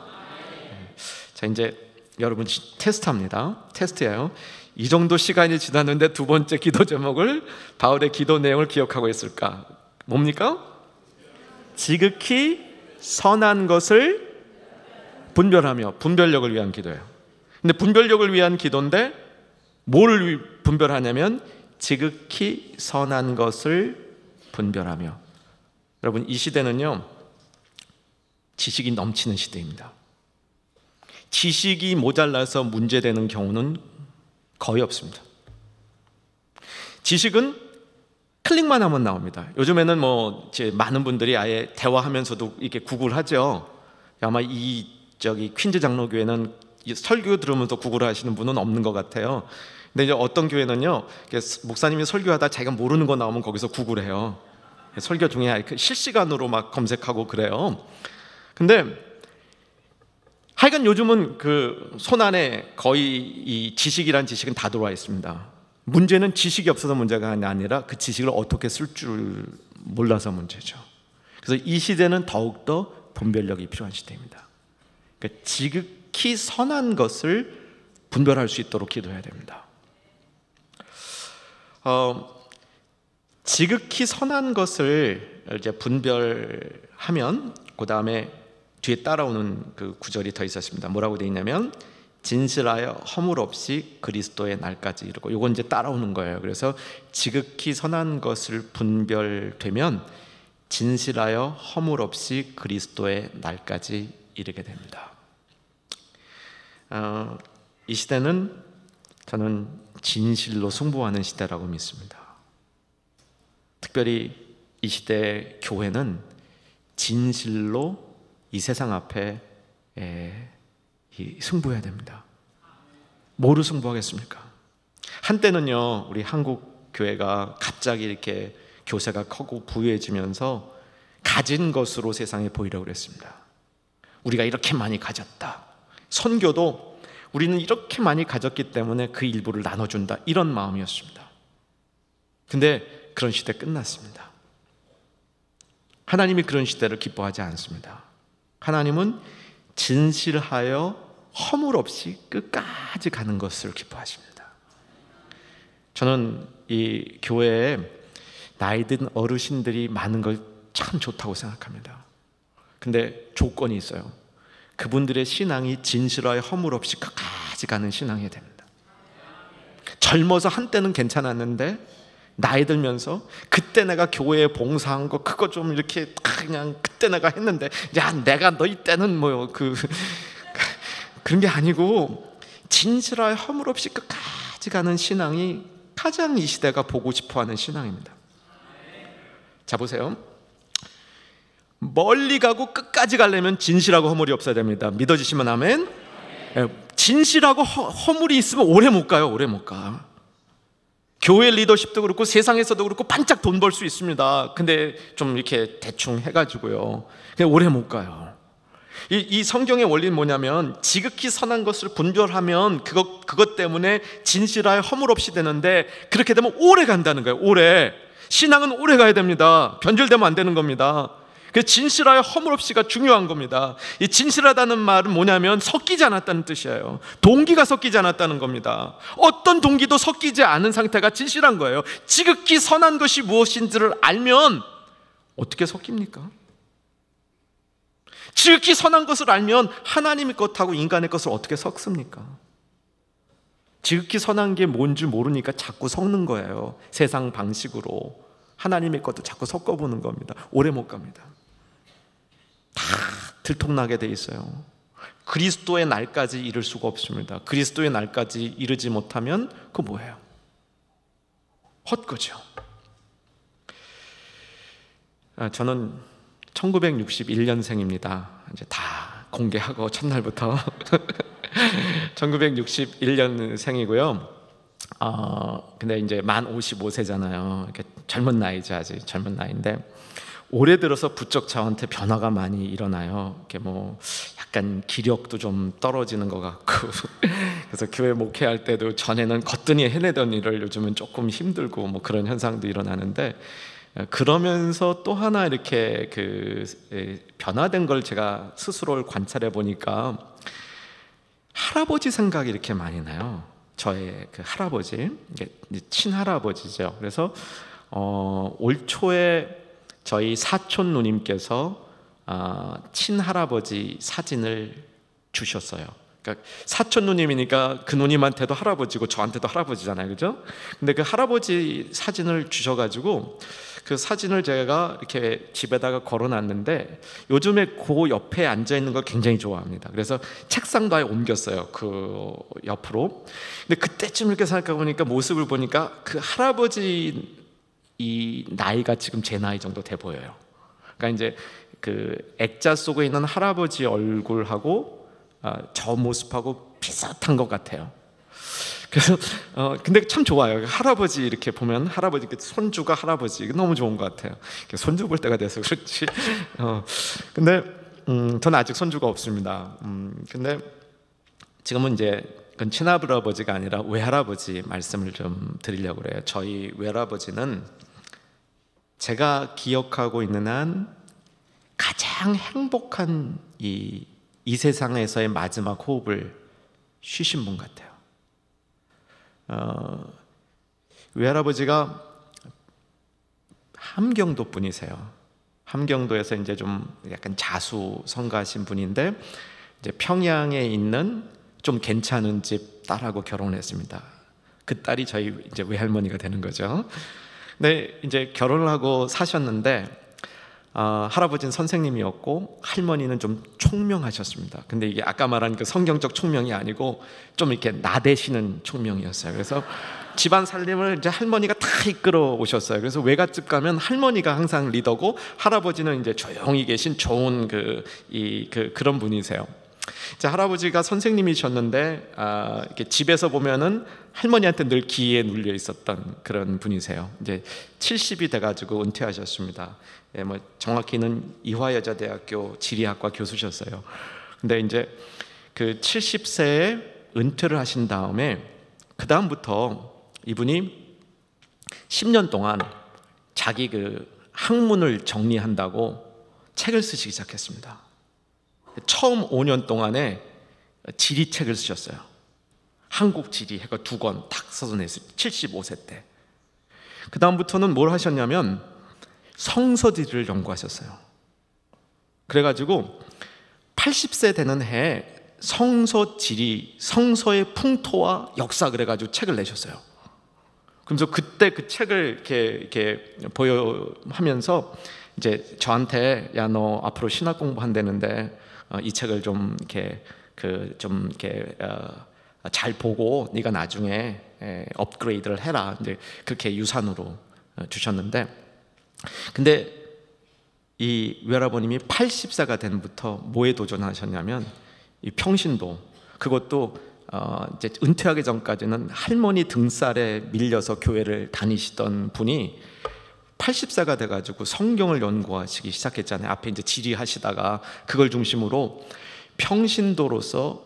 S1: 자 이제 여러분 테스트합니다. 테스트예요. 이 정도 시간이 지났는데 두 번째 기도 제목을, 바울의 기도 내용을 기억하고 있을까? 뭡니까? 지극히 선한 것을 분별하며, 분별력을 위한 기도예요. 근데 분별력을 위한 기도인데 뭘 분별하냐면 지극히 선한 것을 분별하며. 여러분 이 시대는요 지식이 넘치는 시대입니다. 지식이 모자라서 문제되는 경우는 거의 없습니다. 지식은 클릭만 하면 나옵니다. 요즘에는 뭐 이제 많은 분들이 아예 대화하면서도 이렇게 구글하죠. 아마 저기 퀸즈 장로교회는 설교 들으면서 구글하시는 분은 없는 것 같아요. 근데 이제 어떤 교회는요, 목사님이 설교하다 자기가 모르는 거 나오면 거기서 구글해요. 설교 중에 실시간으로 막 검색하고 그래요. 근데 하여간 요즘은 그 손안에 거의 이 지식이란 지식은 다 들어와 있습니다. 문제는 지식이 없어서 문제가 아니라 그 지식을 어떻게 쓸 줄 몰라서 문제죠. 그래서 이 시대는 더욱더 분별력이 필요한 시대입니다. 그러니까 지극히 선한 것을 분별할 수 있도록 기도해야 됩니다. 지극히 선한 것을 이제 분별하면 그 다음에 뒤에 따라오는 그 구절이 더 있었습니다. 뭐라고 되어 있냐면 진실하여 허물 없이 그리스도의 날까지 이르고, 요건 이제 따라오는 거예요. 그래서 지극히 선한 것을 분별되면 진실하여 허물 없이 그리스도의 날까지 이르게 됩니다. 이 시대는 저는 진실로 승부하는 시대라고 믿습니다. 특별히 이 시대의 교회는 진실로 이 세상 앞에 승부해야 됩니다. 뭐로 승부하겠습니까? 한때는요 우리 한국 교회가 갑자기 이렇게 교세가 크고 부유해지면서 가진 것으로 세상에 보이려고 그랬습니다. 우리가 이렇게 많이 가졌다, 선교도 우리는 이렇게 많이 가졌기 때문에 그 일부를 나눠준다, 이런 마음이었습니다. 근데 그런 시대 끝났습니다. 하나님이 그런 시대를 기뻐하지 않습니다. 하나님은 진실하여 허물 없이 끝까지 가는 것을 기뻐하십니다. 저는 이 교회에 나이 든 어르신들이 많은 걸 참 좋다고 생각합니다. 근데 조건이 있어요. 그분들의 신앙이 진실화에 허물 없이 끝까지 가는 신앙이 됩니다. 젊어서 한때는 괜찮았는데 나이 들면서 그때 내가 교회에 봉사한 거 그거 좀 이렇게 그냥 그때 내가 했는데 야 내가 너희 때는 뭐 그런 게 아니고 진실화에 허물 없이 끝까지 가는 신앙이 가장 이 시대가 보고 싶어하는 신앙입니다. 자 보세요. 멀리 가고 끝까지 가려면 진실하고 허물이 없어야 됩니다. 믿어지시면 아멘. 진실하고 허물이 있으면 오래 못 가요. 오래 못 가. 교회 리더십도 그렇고 세상에서도 그렇고 반짝 돈 벌 수 있습니다. 근데 좀 이렇게 대충 해가지고요 그냥 오래 못 가요. 이 성경의 원리는 뭐냐면 지극히 선한 것을 분별하면 그것 때문에 진실하여 허물 없이 되는데 그렇게 되면 오래 간다는 거예요. 오래. 신앙은 오래 가야 됩니다. 변절되면 안 되는 겁니다. 그래서 진실하여 허물 없이가 중요한 겁니다. 이 진실하다는 말은 뭐냐면 섞이지 않았다는 뜻이에요. 동기가 섞이지 않았다는 겁니다. 어떤 동기도 섞이지 않은 상태가 진실한 거예요. 지극히 선한 것이 무엇인지를 알면 어떻게 섞입니까? 지극히 선한 것을 알면 하나님의 것하고 인간의 것을 어떻게 섞습니까? 지극히 선한 게 뭔지 모르니까 자꾸 섞는 거예요. 세상 방식으로 하나님의 것도 자꾸 섞어보는 겁니다. 오래 못 갑니다. 다 들통나게 돼 있어요. 그리스도의 날까지 이룰 수가 없습니다. 그리스도의 날까지 이르지 못하면 그거 뭐예요? 헛거죠. 저는 1961년생입니다. 이제 다 공개하고 첫날부터 1961년생이고요. 근데 이제 만 55세잖아요. 이렇게 젊은 나이죠, 아직 젊은 나이인데 올해 들어서 부쩍 저한테 변화가 많이 일어나요. 이렇게 뭐 약간 기력도 좀 떨어지는 것 같고 그래서 교회 목회할 때도 전에는 거뜬히 해내던 일을 요즘은 조금 힘들고 뭐 그런 현상도 일어나는데 그러면서 또 하나 이렇게 변화된 걸 제가 스스로를 관찰해 보니까 할아버지 생각이 이렇게 많이 나요. 저의 그 할아버지, 친할아버지죠. 그래서 올 초에 저희 사촌 누님께서 친할아버지 사진을 주셨어요. 그러니까 사촌 누님이니까 그 누님한테도 할아버지고 저한테도 할아버지잖아요, 그죠? 근데 그 할아버지 사진을 주셔가지고 그 사진을 제가 이렇게 집에다가 걸어놨는데 요즘에 그 옆에 앉아 있는 걸 굉장히 좋아합니다. 그래서 책상도 아예 옮겼어요, 그 옆으로. 근데 그때쯤 이렇게 생각해 보니까 모습을 보니까 그 할아버지 이 나이가 지금 제 나이 정도 돼 보여요. 그러니까 이제 그 액자 속에 있는 할아버지 얼굴하고 저 모습하고 비슷한 것 같아요. 그래서 근데 참 좋아요. 할아버지 이렇게 보면 할아버지 손주가 할아버지 너무 좋은 것 같아요. 손주 볼 때가 돼서 그렇지. 근데 저는 아직 손주가 없습니다. 근데 지금은 이제 그건 친할아버지가 아니라 외할아버지 말씀을 좀 드리려고 그래요. 저희 외할아버지는 제가 기억하고 있는 한 가장 행복한 이 세상에서의 마지막 호흡을 쉬신 분 같아요. 외할아버지가 함경도 분이세요. 함경도에서 이제 좀 약간 자수성가하신 분인데 이제 평양에 있는 좀 괜찮은 집 딸하고 결혼했습니다. 그 딸이 저희 이제 외할머니가 되는 거죠. 근데 이제 결혼을 하고 사셨는데 할아버지는 선생님이었고 할머니는 좀 총명하셨습니다. 근데 이게 아까 말한 그 성경적 총명이 아니고 좀 이렇게 나대시는 총명이었어요. 그래서 집안 살림을 이제 할머니가 다 이끌어 오셨어요. 그래서 외갓집 가면 할머니가 항상 리더고 할아버지는 이제 조용히 계신 좋은 그런 분이세요. 이제 할아버지가 선생님이셨는데 이렇게 집에서 보면은 할머니한테 늘 기에 눌려 있었던 그런 분이세요. 이제 70이 돼가지고 은퇴하셨습니다. 예, 뭐 정확히는 이화여자대학교 지리학과 교수셨어요. 근데 이제 그 70세에 은퇴를 하신 다음에 그 다음부터 이분이 10년 동안 자기 그 학문을 정리한다고 책을 쓰시기 시작했습니다. 처음 5년 동안에 지리책을 쓰셨어요. 한국 지리 해가 2권 탁 써서 냈어요. 75세 때. 그 다음부터는 뭘 하셨냐면 성서지리를 연구하셨어요. 그래가지고 80세 되는 해에 성서 지리, 성서의 풍토와 역사 그래가지고 책을 내셨어요. 그래서 그때 그 책을 이렇게 보여하면서 이제 저한테 야, 너 앞으로 신학 공부한다는데 이 책을 좀 이렇게 잘 보고 네가 나중에 업그레이드를 해라. 이제 그렇게 유산으로 주셨는데, 근데 이 외할아버님이 80세가 된부터 뭐에 도전하셨냐면 이 평신도, 그것도 이제 은퇴하기 전까지는 할머니 등살에 밀려서 교회를 다니시던 분이 80세가 돼가지고 성경을 연구하시기 시작했잖아요. 앞에 이제 지리하시다가 그걸 중심으로 평신도로서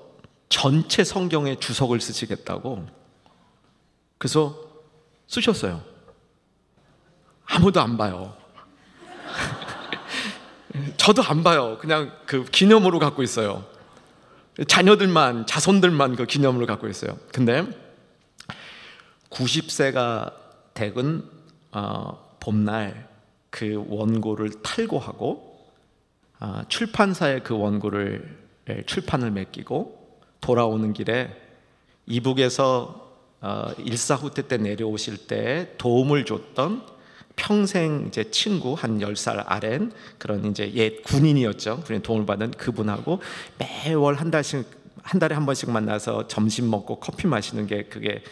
S1: 전체 성경의 주석을 쓰시겠다고 그래서 쓰셨어요. 아무도 안 봐요. 저도 안 봐요. 그냥 그 기념으로 갖고 있어요. 자녀들만, 자손들만 그 기념으로 갖고 있어요. 근데 90세가 되은 봄날 그 원고를 탈고하고 출판사에 그 원고를 출판을 맡기고 돌아오는 길에 이북에서 일사후퇴 때 내려오실 때 도움을 줬던 평생 이제 친구 한 10살 아래인 그런 이제 옛 군인이었죠. 군인 도움을 받은 그분하고 매월 한 달에 한 번씩 만나서 점심 먹고 커피 마시는 게 그게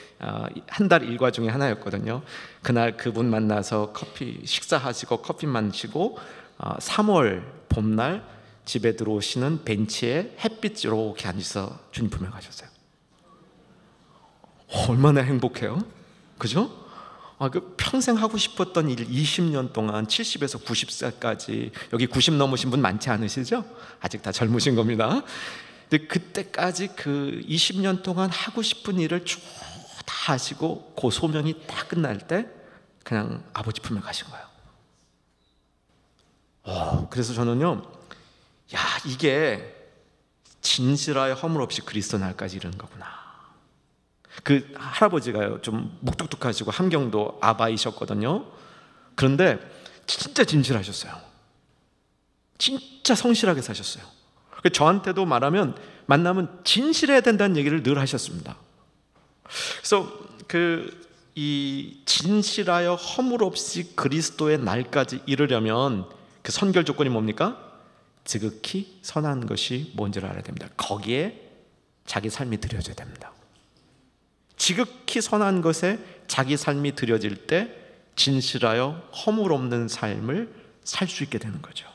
S1: 한 달 일과 중에 하나였거든요. 그날 그분 만나서 커피 식사하시고 커피 마시고 3월 봄날 집에 들어오시는 벤치에 햇빛 이렇게 앉아서 주님 품에 가셨어요. 얼마나 행복해요, 그죠? 그 평생 하고 싶었던 일 20년 동안 70에서 90세까지, 여기 90 넘으신 분 많지 않으시죠? 아직 다 젊으신 겁니다. 근데 그때까지 그 20년 동안 하고 싶은 일을 쭉 다 하시고 그 소명이 딱 끝날 때 그냥 아버지 품에 가신 거예요. 그래서 저는요, 야, 이게 진실하여 허물 없이 그리스도 날까지 이르는 거구나. 그 할아버지가요 좀 묵뚝뚝하시고 함경도 아바이셨거든요. 그런데 진짜 진실하셨어요. 진짜 성실하게 사셨어요. 저한테도 만나면 진실해야 된다는 얘기를 늘 하셨습니다. 그래서 이 진실하여 허물 없이 그리스도의 날까지 이르려면 그 선결 조건이 뭡니까? 지극히 선한 것이 뭔지를 알아야 됩니다. 거기에 자기 삶이 드려져야 됩니다. 지극히 선한 것에 자기 삶이 드려질 때 진실하여 허물 없는 삶을 살 수 있게 되는 거죠.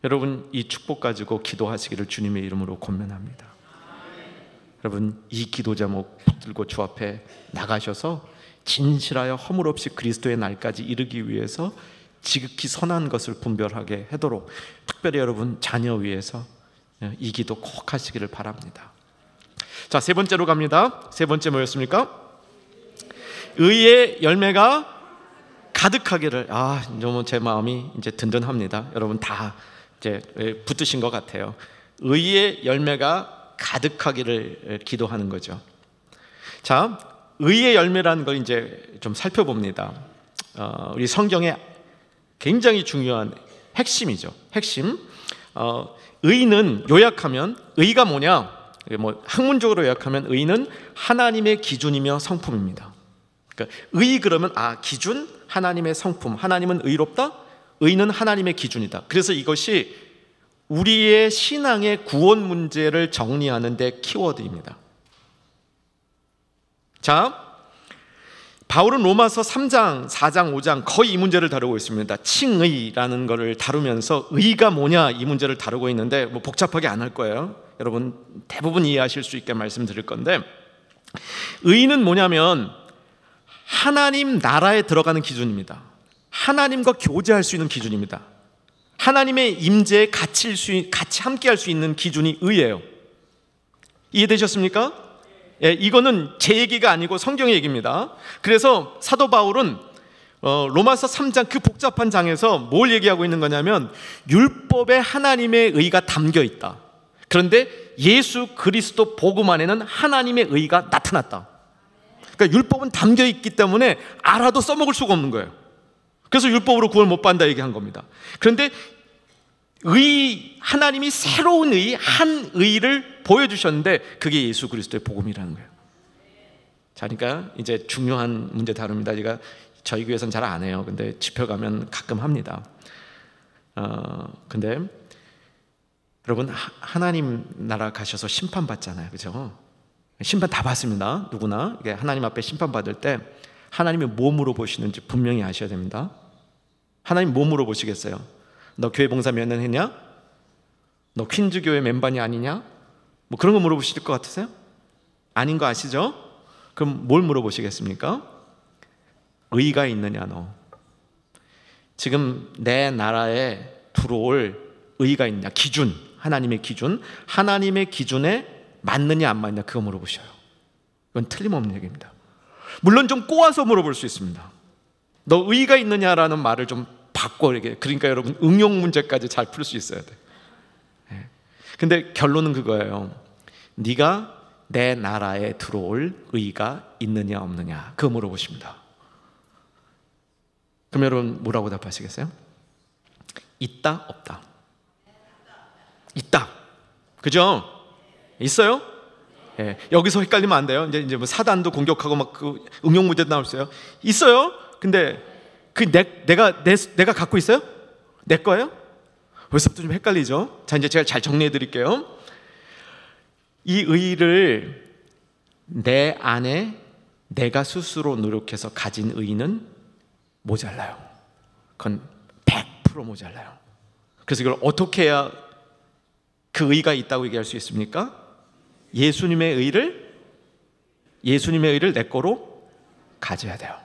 S1: 여러분, 이 축복 가지고 기도하시기를 주님의 이름으로 권면합니다. 여러분, 이 기도 제목 붙들고 주 앞에 나가셔서 진실하여 허물 없이 그리스도의 날까지 이르기 위해서 지극히 선한 것을 분별하게 하도록, 특별히 여러분 자녀 위해서 이 기도 꼭 하시기를 바랍니다. 자, 세 번째로 갑니다. 세 번째 뭐였습니까? 의의 열매가 가득하기를. 너무 제 마음이 이제 든든합니다. 여러분 다 이제 붙으신 것 같아요. 의의 열매가 가득하기를 기도하는 거죠. 자, 의의 열매라는 걸 이제 좀 살펴봅니다. 우리 성경에 굉장히 중요한 핵심이죠. 핵심. 의는 요약하면, 의가 뭐냐? 학문적으로 요약하면 의는 하나님의 기준이며 성품입니다. 그러니까 의 그러면 기준, 하나님의 성품. 하나님은 의롭다? 의는 하나님의 기준이다. 그래서 이것이 우리의 신앙의 구원 문제를 정리하는 데 키워드입니다. 자, 바울은 로마서 3장, 4장, 5장 거의 이 문제를 다루고 있습니다. 칭의라는 것을 다루면서 의가 뭐냐 이 문제를 다루고 있는데 복잡하게 안 할 거예요. 여러분 대부분 이해하실 수 있게 말씀드릴 건데, 의는 뭐냐면 하나님 나라에 들어가는 기준입니다. 하나님과 교제할 수 있는 기준입니다. 하나님의 임재에 같이 함께 할 수 있는 기준이 의예요. 이해되셨습니까? 이거는 제 얘기가 아니고 성경의 얘기입니다. 그래서 사도 바울은 로마서 3장 그 복잡한 장에서 뭘 얘기하고 있는 거냐면, 율법에 하나님의 의가 담겨 있다. 그런데 예수 그리스도 복음 안에는 하나님의 의가 나타났다. 그러니까 율법은 담겨 있기 때문에 알아도 써먹을 수가 없는 거예요. 그래서 율법으로 구원 못 받는다 얘기한 겁니다. 그런데 하나님이 새로운 한 의를 보여주셨는데 그게 예수 그리스도의 복음이라는 거예요. 자, 그러니까 이제 중요한 문제 다룹니다. 제가 저희 교회에서는 잘 안 해요. 근데 집회 가면 가끔 합니다. 근데 여러분, 하나님 나라 가셔서 심판 받잖아요, 그죠? 심판 다 받습니다. 누구나 이게 하나님 앞에 심판 받을 때 하나님이 뭐 물어보시는지 분명히 아셔야 됩니다. 하나님 뭐 물어보시겠어요? 너 교회 봉사 몇 년 했냐? 너 퀸즈 교회 멤버니 아니냐? 뭐 그런 거 물어보실 것 같으세요? 아닌 거 아시죠? 그럼 뭘 물어보시겠습니까? 의가 있느냐 너. 지금 내 나라에 들어올 의가 있느냐, 기준, 하나님의 기준, 하나님의 기준에 맞느냐 안 맞느냐 그거 물어보셔요. 이건 틀림없는 얘기입니다. 물론 좀 꼬아서 물어볼 수 있습니다. 너 의가 있느냐라는 말을 좀 바꿔, 이게 그러니까 여러분 응용 문제까지 잘 풀 수 있어야 돼. 근데 결론은 그거예요. 네가 내 나라에 들어올 의가 있느냐 없느냐 그거 물어보십니다. 그럼 여러분 뭐라고 답하시겠어요? 있다 없다? 있다. 그죠? 있어요? 예, 여기서 헷갈리면 안 돼요. 이제 뭐 사단도 공격하고 막 그 응용 문제도 나올 수 있어요. 있어요. 근데 그 내가 갖고 있어요? 내 거예요? 벌써부터 좀 헷갈리죠? 자, 이제 제가 잘 정리해 드릴게요. 이 의를 내 안에 내가 스스로 노력해서 가진 의는 모자라요. 그건 100% 모자라요. 그래서 이걸 어떻게 해야 그 의가 있다고 얘기할 수 있습니까? 예수님의 의를 내 거로 가져야 돼요.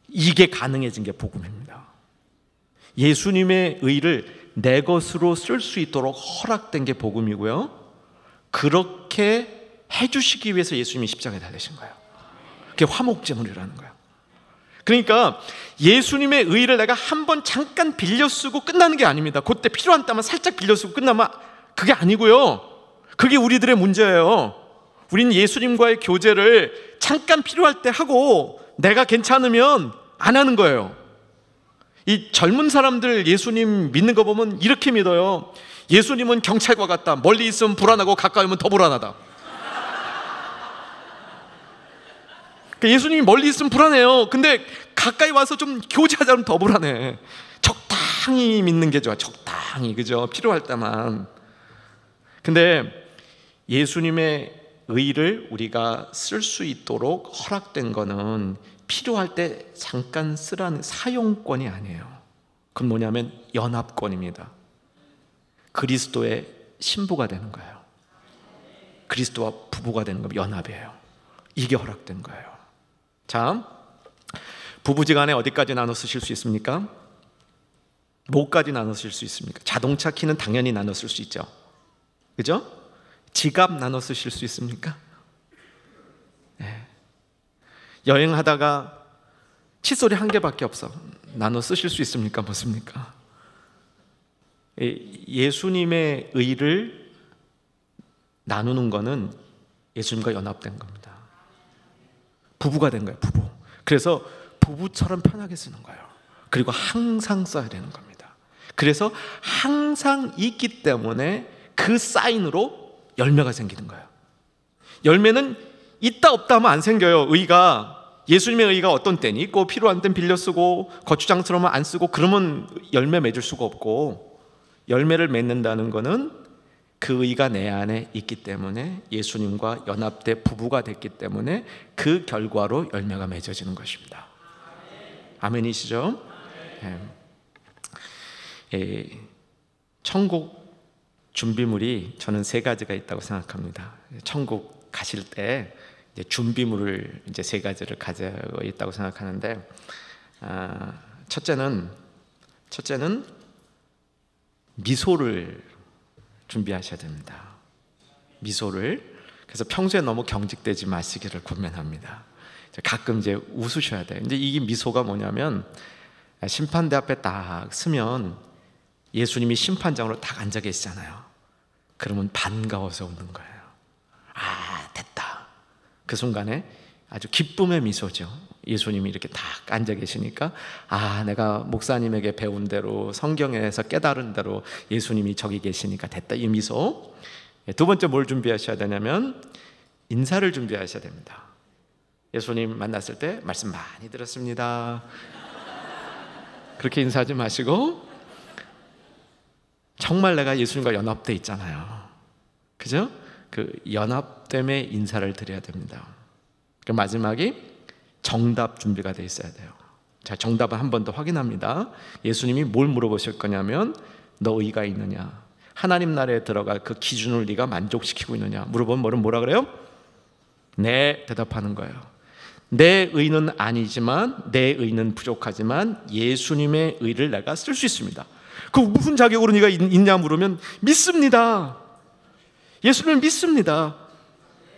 S1: 이게 가능해진 게 복음입니다. 예수님의 의를 내 것으로 쓸 수 있도록 허락된 게 복음이고요. 그렇게 해주시기 위해서 예수님이 십자가에 달리신 거예요. 그게 화목제물이라는 거예요. 그러니까 예수님의 의를 내가 한번 잠깐 빌려 쓰고 끝나는 게 아닙니다. 그때 필요한 때만 살짝 빌려 쓰고 끝나면 그게 아니고요. 그게 우리들의 문제예요. 우리는 예수님과의 교제를 잠깐 필요할 때 하고 내가 괜찮으면 안 하는 거예요. 이 젊은 사람들 예수님 믿는 거 보면 이렇게 믿어요. 예수님은 경찰과 같다. 멀리 있으면 불안하고 가까이 오면 더 불안하다. 그러니까 예수님이 멀리 있으면 불안해요. 근데 가까이 와서 좀 교제하자면 더 불안해. 적당히 믿는 게 좋아. 적당히, 그죠? 필요할 때만. 근데 예수님의 의를 우리가 쓸 수 있도록 허락된 거는 필요할 때 잠깐 쓰라는 사용권이 아니에요. 그건 뭐냐면 연합권입니다. 그리스도의 신부가 되는 거예요. 그리스도와 부부가 되는 거 연합이에요. 이게 허락된 거예요. 자, 부부지간에 어디까지 나눠 쓰실 수 있습니까? 뭐까지 나눠 쓸 수 있습니까? 자동차 키는 당연히 나눠 쓸 수 있죠. 그죠? 지갑 나눠 쓰실 수 있습니까? 네. 여행하다가 칫솔이 한 개밖에 없어. 나눠 쓰실 수 있습니까? 못습니까? 예수님의 의를 나누는 거는 예수님과 연합된 겁니다. 부부가 된 거예요. 부부. 그래서 부부처럼 편하게 쓰는 거예요. 그리고 항상 써야 되는 겁니다. 그래서 항상 있기 때문에 그 사인으로 열매가 생기는 거예요. 열매는 있다 없다 하면 안 생겨요. 의가, 예수님의 의가 어떤 때는 있고 필요한 때는 빌려 쓰고 거추장스러우면 안 쓰고 그러면 열매 맺을 수가 없고, 열매를 맺는다는 거는 그 의가 내 안에 있기 때문에 예수님과 연합돼 부부가 됐기 때문에 그 결과로 열매가 맺어지는 것입니다. 아멘이시죠? 천국 준비물이 저는 3가지가 있다고 생각합니다. 천국 가실 때 이제 준비물을 이제 3가지를 가지고 있다고 생각하는데, 첫째는 미소를 준비하셔야 됩니다. 미소를. 그래서 평소에 너무 경직되지 마시기를 권면합니다. 가끔 이제 웃으셔야 돼요. 근데 이게 미소가 뭐냐면, 심판대 앞에 딱 서면 예수님이 심판장으로 딱 앉아 계시잖아요. 그러면 반가워서 웃는 거예요. 아, 됐다. 그 순간에 아주 기쁨의 미소죠. 예수님이 이렇게 딱 앉아 계시니까 내가 목사님에게 배운 대로 성경에서 깨달은 대로 예수님이 저기 계시니까 됐다, 이 미소. 두 번째 뭘 준비하셔야 되냐면 인사를 준비하셔야 됩니다. 예수님 만났을 때 말씀 많이 들었습니다, 그렇게 인사하지 마시고 정말 내가 예수님과 연합돼 있잖아요, 그죠? 그 연합됨의 인사를 드려야 됩니다. 그 마지막이 정답 준비가 돼 있어야 돼요. 자, 정답은 한 번 더 확인합니다. 예수님이 뭘 물어보실 거냐면 너 의가 있느냐, 하나님 나라에 들어갈 그 기준을 네가 만족시키고 있느냐 물어보면 뭐라 그래요? 네, 대답하는 거예요. 내 의는 아니지만, 내 의는 부족하지만 예수님의 의를 내가 쓸 수 있습니다. 그 무슨 자격으로 네가 있냐 물으면 믿습니다. 예수님을 믿습니다.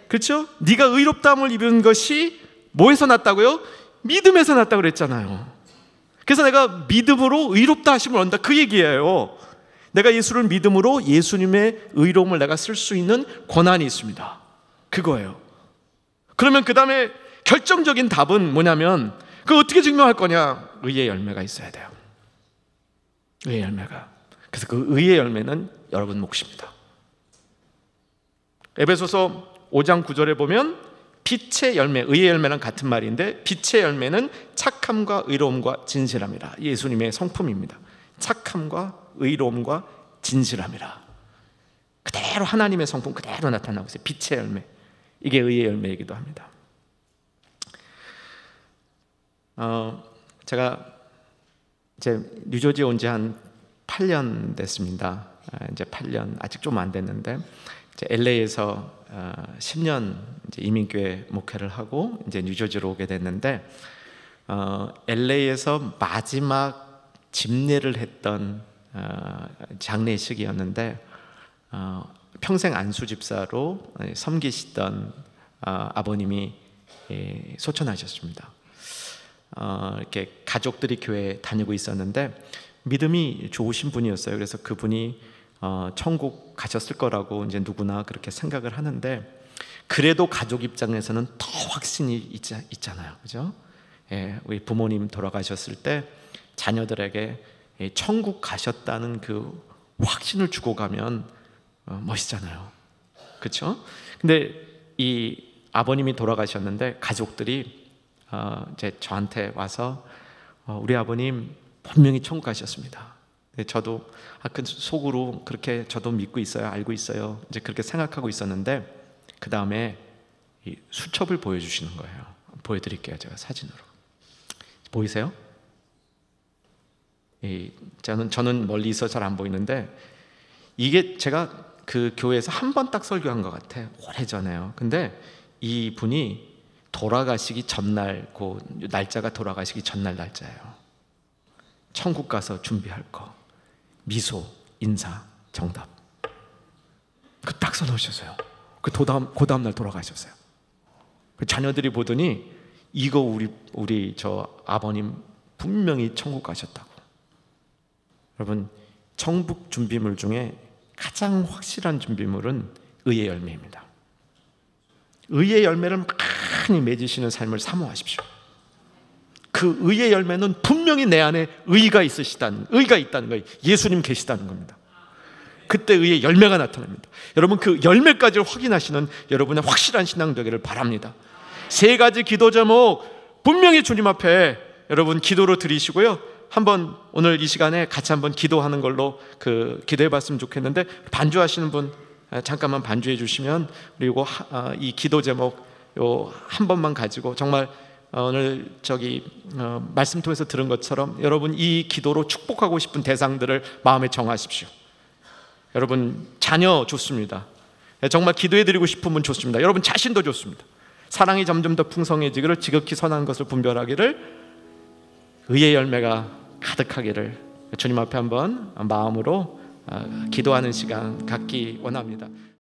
S1: 그렇죠? 네가 의롭다함을 입은 것이 뭐에서 났다고요? 믿음에서 났다고 그랬잖아요. 그래서 내가 믿음으로 의롭다 하심을 얻는다, 그 얘기예요. 내가 예수를 믿음으로 예수님의 의로움을 내가 쓸 수 있는 권한이 있습니다. 그거예요. 그러면 그 다음에 결정적인 답은 뭐냐면 그거 어떻게 증명할 거냐? 의의 열매가 있어야 돼요. 의의 열매가. 그래서 그 의의 열매는 여러분 몫입니다. 에베소서 5장 9절에 보면 빛의 열매, 의의 열매랑 같은 말인데 빛의 열매는 착함과 의로움과 진실함이라. 예수님의 성품입니다. 착함과 의로움과 진실함이라. 그대로 하나님의 성품 그대로 나타나고 있어요. 빛의 열매, 이게 의의 열매이기도 합니다. 제가 이제 뉴저지에 온 지 한 8년 됐습니다. 이제 8년, 아직 좀 안 됐는데 이제 LA에서 10년 이제 이민교회 목회를 하고 이제 뉴저지로 오게 됐는데 LA에서 마지막 집례를 했던 장례식이었는데 평생 안수 집사로 섬기시던 아버님이 소천하셨습니다. 이렇게 가족들이 교회에 다니고 있었는데 믿음이 좋으신 분이었어요. 그래서 그분이 천국 가셨을 거라고 이제 누구나 그렇게 생각을 하는데, 그래도 가족 입장에서는 더 확신이 있잖아요, 그죠? 우리 부모님 돌아가셨을 때 자녀들에게 천국 가셨다는 그 확신을 주고 가면 멋있잖아요, 그렇죠? 근데 이 아버님이 돌아가셨는데 가족들이 이제 저한테 와서 우리 아버님 분명히 천국 가셨습니다. 저도 그 속으로 그렇게 저도 믿고 있어요, 알고 있어요, 이제 그렇게 생각하고 있었는데 그 다음에 이 수첩을 보여주시는 거예요. 보여드릴게요, 제가 사진으로. 보이세요? 저는 멀리 있어 잘 안 보이는데 이게 제가 그 교회에서 한 번 딱 설교한 것 같아, 오래전에요. 근데 이 분이 돌아가시기 전날, 그 날짜가 돌아가시기 전날 날짜예요. 천국 가서 준비할 거, 미소, 인사, 정답, 그 딱 써놓으셨어요. 그 다음 날 돌아가셨어요. 그 자녀들이 보더니 이거 우리 저 아버님 분명히 천국 가셨다고. 여러분, 천국 준비물 중에 가장 확실한 준비물은 의의 열매입니다. 의의 열매를 많이 맺으시는 삶을 사모하십시오. 그 의의 열매는 분명히 내 안에 의가 있다는 거예요. 예수님 계시다는 겁니다. 그때 의의 열매가 나타납니다. 여러분, 그 열매까지를 확인하시는 여러분의 확실한 신앙 되기를 바랍니다. 3가지 기도 제목 분명히 주님 앞에 여러분 기도로 드리시고요. 한번 오늘 이 시간에 같이 한번 기도하는 걸로 기도해 봤으면 좋겠는데, 반주하시는 분 잠깐만 반주해 주시면, 그리고 이 기도 제목 한 번만 가지고 정말 오늘 말씀 통해서 들은 것처럼 여러분 이 기도로 축복하고 싶은 대상들을 마음에 정하십시오. 여러분 자녀 좋습니다. 정말 기도해드리고 싶은 분 좋습니다. 여러분 자신도 좋습니다. 사랑이 점점 더 풍성해지기를, 지극히 선한 것을 분별하기를, 의의 열매가 가득하기를 주님 앞에 한번 마음으로 기도하는 시간 갖기 원합니다.